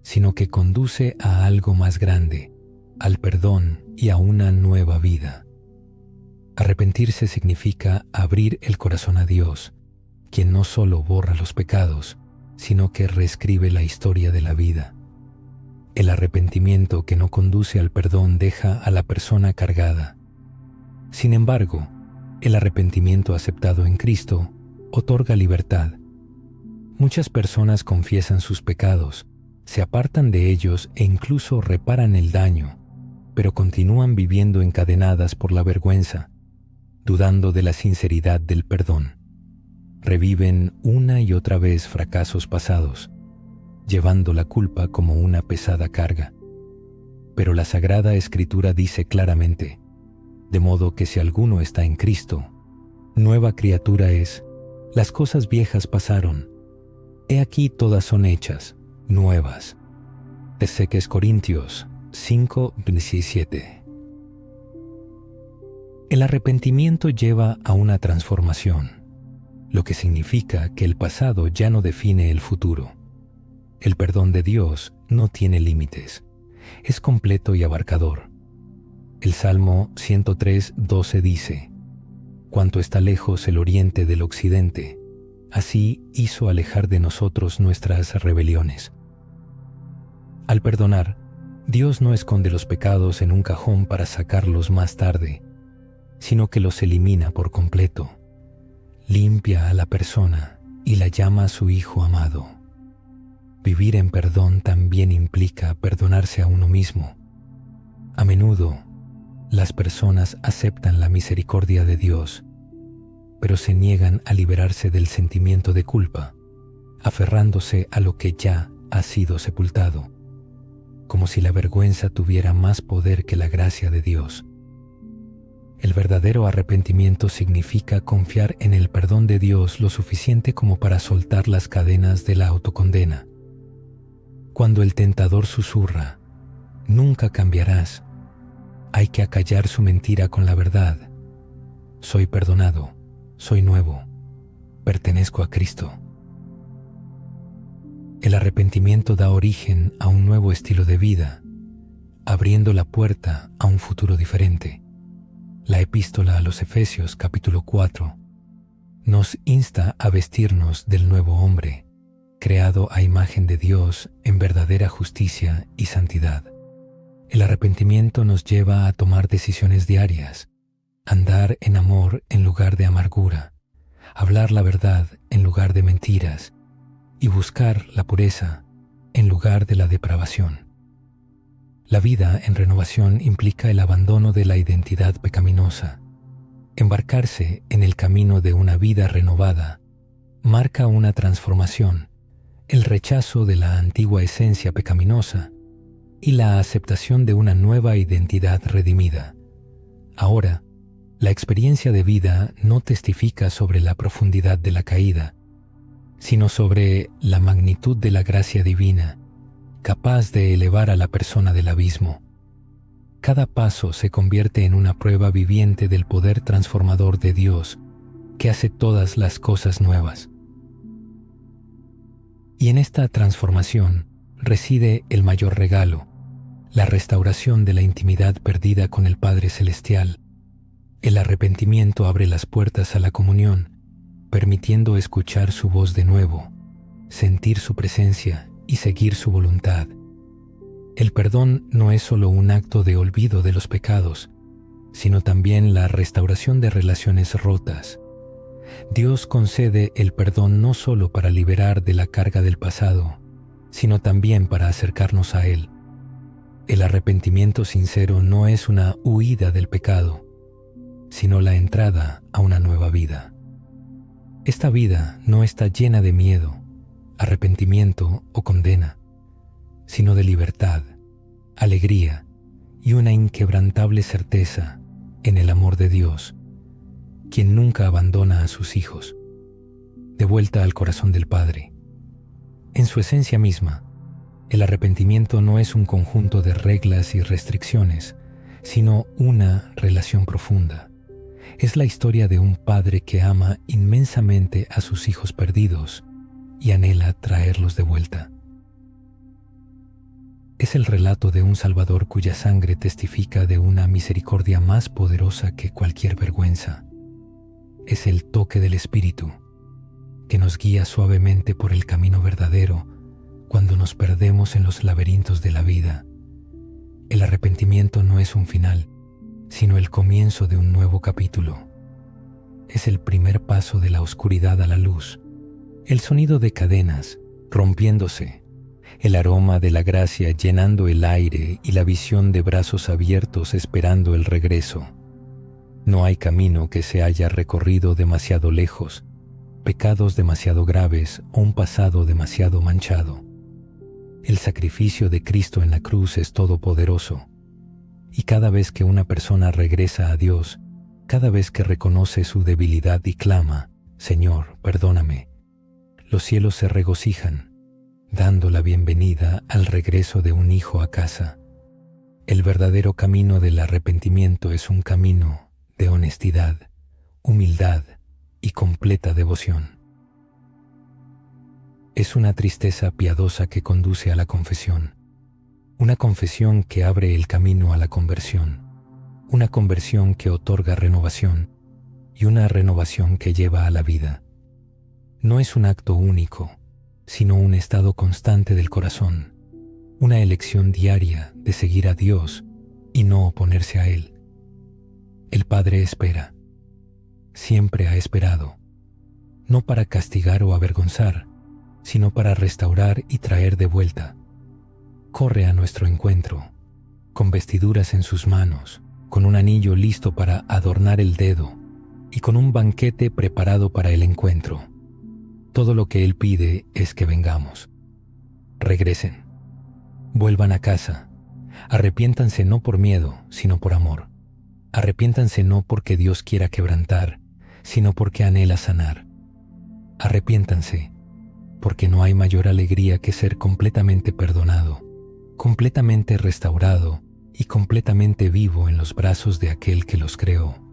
Speaker 1: sino que conduce a algo más grande, al perdón y a una nueva vida. Arrepentirse significa abrir el corazón a Dios, quien no solo borra los pecados, sino que reescribe la historia de la vida. El arrepentimiento que no conduce al perdón deja a la persona cargada. Sin embargo, el arrepentimiento aceptado en Cristo otorga libertad. Muchas personas confiesan sus pecados, se apartan de ellos e incluso reparan el daño, pero continúan viviendo encadenadas por la vergüenza, dudando de la sinceridad del perdón. Reviven una y otra vez fracasos pasados, llevando la culpa como una pesada carga. Pero la Sagrada Escritura dice claramente, de modo que si alguno está en Cristo, nueva criatura es, las cosas viejas pasaron, he aquí todas son hechas, nuevas. De 2 Corintios 5:17. El arrepentimiento lleva a una transformación, lo que significa que el pasado ya no define el futuro. El perdón de Dios no tiene límites, es completo y abarcador. El Salmo 103:12 dice, «Cuanto está lejos el oriente del occidente, así hizo alejar de nosotros nuestras rebeliones». Al perdonar, Dios no esconde los pecados en un cajón para sacarlos más tarde, sino que los elimina por completo. Limpia a la persona y la llama a su Hijo amado. Vivir en perdón también implica perdonarse a uno mismo. A menudo, las personas aceptan la misericordia de Dios, pero se niegan a liberarse del sentimiento de culpa, aferrándose a lo que ya ha sido sepultado, como si la vergüenza tuviera más poder que la gracia de Dios. El verdadero arrepentimiento significa confiar en el perdón de Dios lo suficiente como para soltar las cadenas de la autocondena. Cuando el tentador susurra, «Nunca cambiarás», hay que acallar su mentira con la verdad. Soy perdonado, soy nuevo, pertenezco a Cristo. El arrepentimiento da origen a un nuevo estilo de vida, abriendo la puerta a un futuro diferente. La epístola a los Efesios capítulo 4 nos insta a vestirnos del nuevo hombre, creado a imagen de Dios en verdadera justicia y santidad. El arrepentimiento nos lleva a tomar decisiones diarias, andar en amor en lugar de amargura, hablar la verdad en lugar de mentiras y buscar la pureza en lugar de la depravación. La vida en renovación implica el abandono de la identidad pecaminosa. Embarcarse en el camino de una vida renovada marca una transformación, el rechazo de la antigua esencia pecaminosa y la aceptación de una nueva identidad redimida. Ahora, la experiencia de vida no testifica sobre la profundidad de la caída, sino sobre la magnitud de la gracia divina, capaz de elevar a la persona del abismo. Cada paso se convierte en una prueba viviente del poder transformador de Dios, que hace todas las cosas nuevas. Y en esta transformación reside el mayor regalo, la restauración de la intimidad perdida con el Padre Celestial. El arrepentimiento abre las puertas a la comunión, permitiendo escuchar su voz de nuevo, sentir su presencia y seguir su voluntad. El perdón no es solo un acto de olvido de los pecados, sino también la restauración de relaciones rotas. Dios concede el perdón no solo para liberar de la carga del pasado, sino también para acercarnos a Él. El arrepentimiento sincero no es una huida del pecado, sino la entrada a una nueva vida. Esta vida no está llena de miedo, arrepentimiento o condena, sino de libertad, alegría y una inquebrantable certeza en el amor de Dios, quien nunca abandona a sus hijos, de vuelta al corazón del Padre. En su esencia misma, el arrepentimiento no es un conjunto de reglas y restricciones, sino una relación profunda. Es la historia de un padre que ama inmensamente a sus hijos perdidos y anhela traerlos de vuelta. Es el relato de un Salvador cuya sangre testifica de una misericordia más poderosa que cualquier vergüenza. Es el toque del Espíritu, que nos guía suavemente por el camino verdadero cuando nos perdemos en los laberintos de la vida. El arrepentimiento no es un final, sino el comienzo de un nuevo capítulo. Es el primer paso de la oscuridad a la luz, el sonido de cadenas rompiéndose, el aroma de la gracia llenando el aire y la visión de brazos abiertos esperando el regreso. No hay camino que se haya recorrido demasiado lejos, pecados demasiado graves o un pasado demasiado manchado. El sacrificio de Cristo en la cruz es todopoderoso, y cada vez que una persona regresa a Dios, cada vez que reconoce su debilidad y clama, Señor, perdóname, los cielos se regocijan, dando la bienvenida al regreso de un hijo a casa. El verdadero camino del arrepentimiento es un camino de honestidad, humildad y completa devoción. Es una tristeza piadosa que conduce a la confesión, una confesión que abre el camino a la conversión, una conversión que otorga renovación y una renovación que lleva a la vida. No es un acto único, sino un estado constante del corazón, una elección diaria de seguir a Dios y no oponerse a Él. El Padre espera, siempre ha esperado, no para castigar o avergonzar, sino para restaurar y traer de vuelta. Corre a nuestro encuentro, con vestiduras en sus manos, con un anillo listo para adornar el dedo y con un banquete preparado para el encuentro. Todo lo que Él pide es que vengamos. Regresen. Vuelvan a casa. Arrepiéntanse no por miedo, sino por amor. Arrepiéntanse no porque Dios quiera quebrantar, sino porque anhela sanar. Arrepiéntanse, porque no hay mayor alegría que ser completamente perdonado, completamente restaurado y completamente vivo en los brazos de aquel que los creó.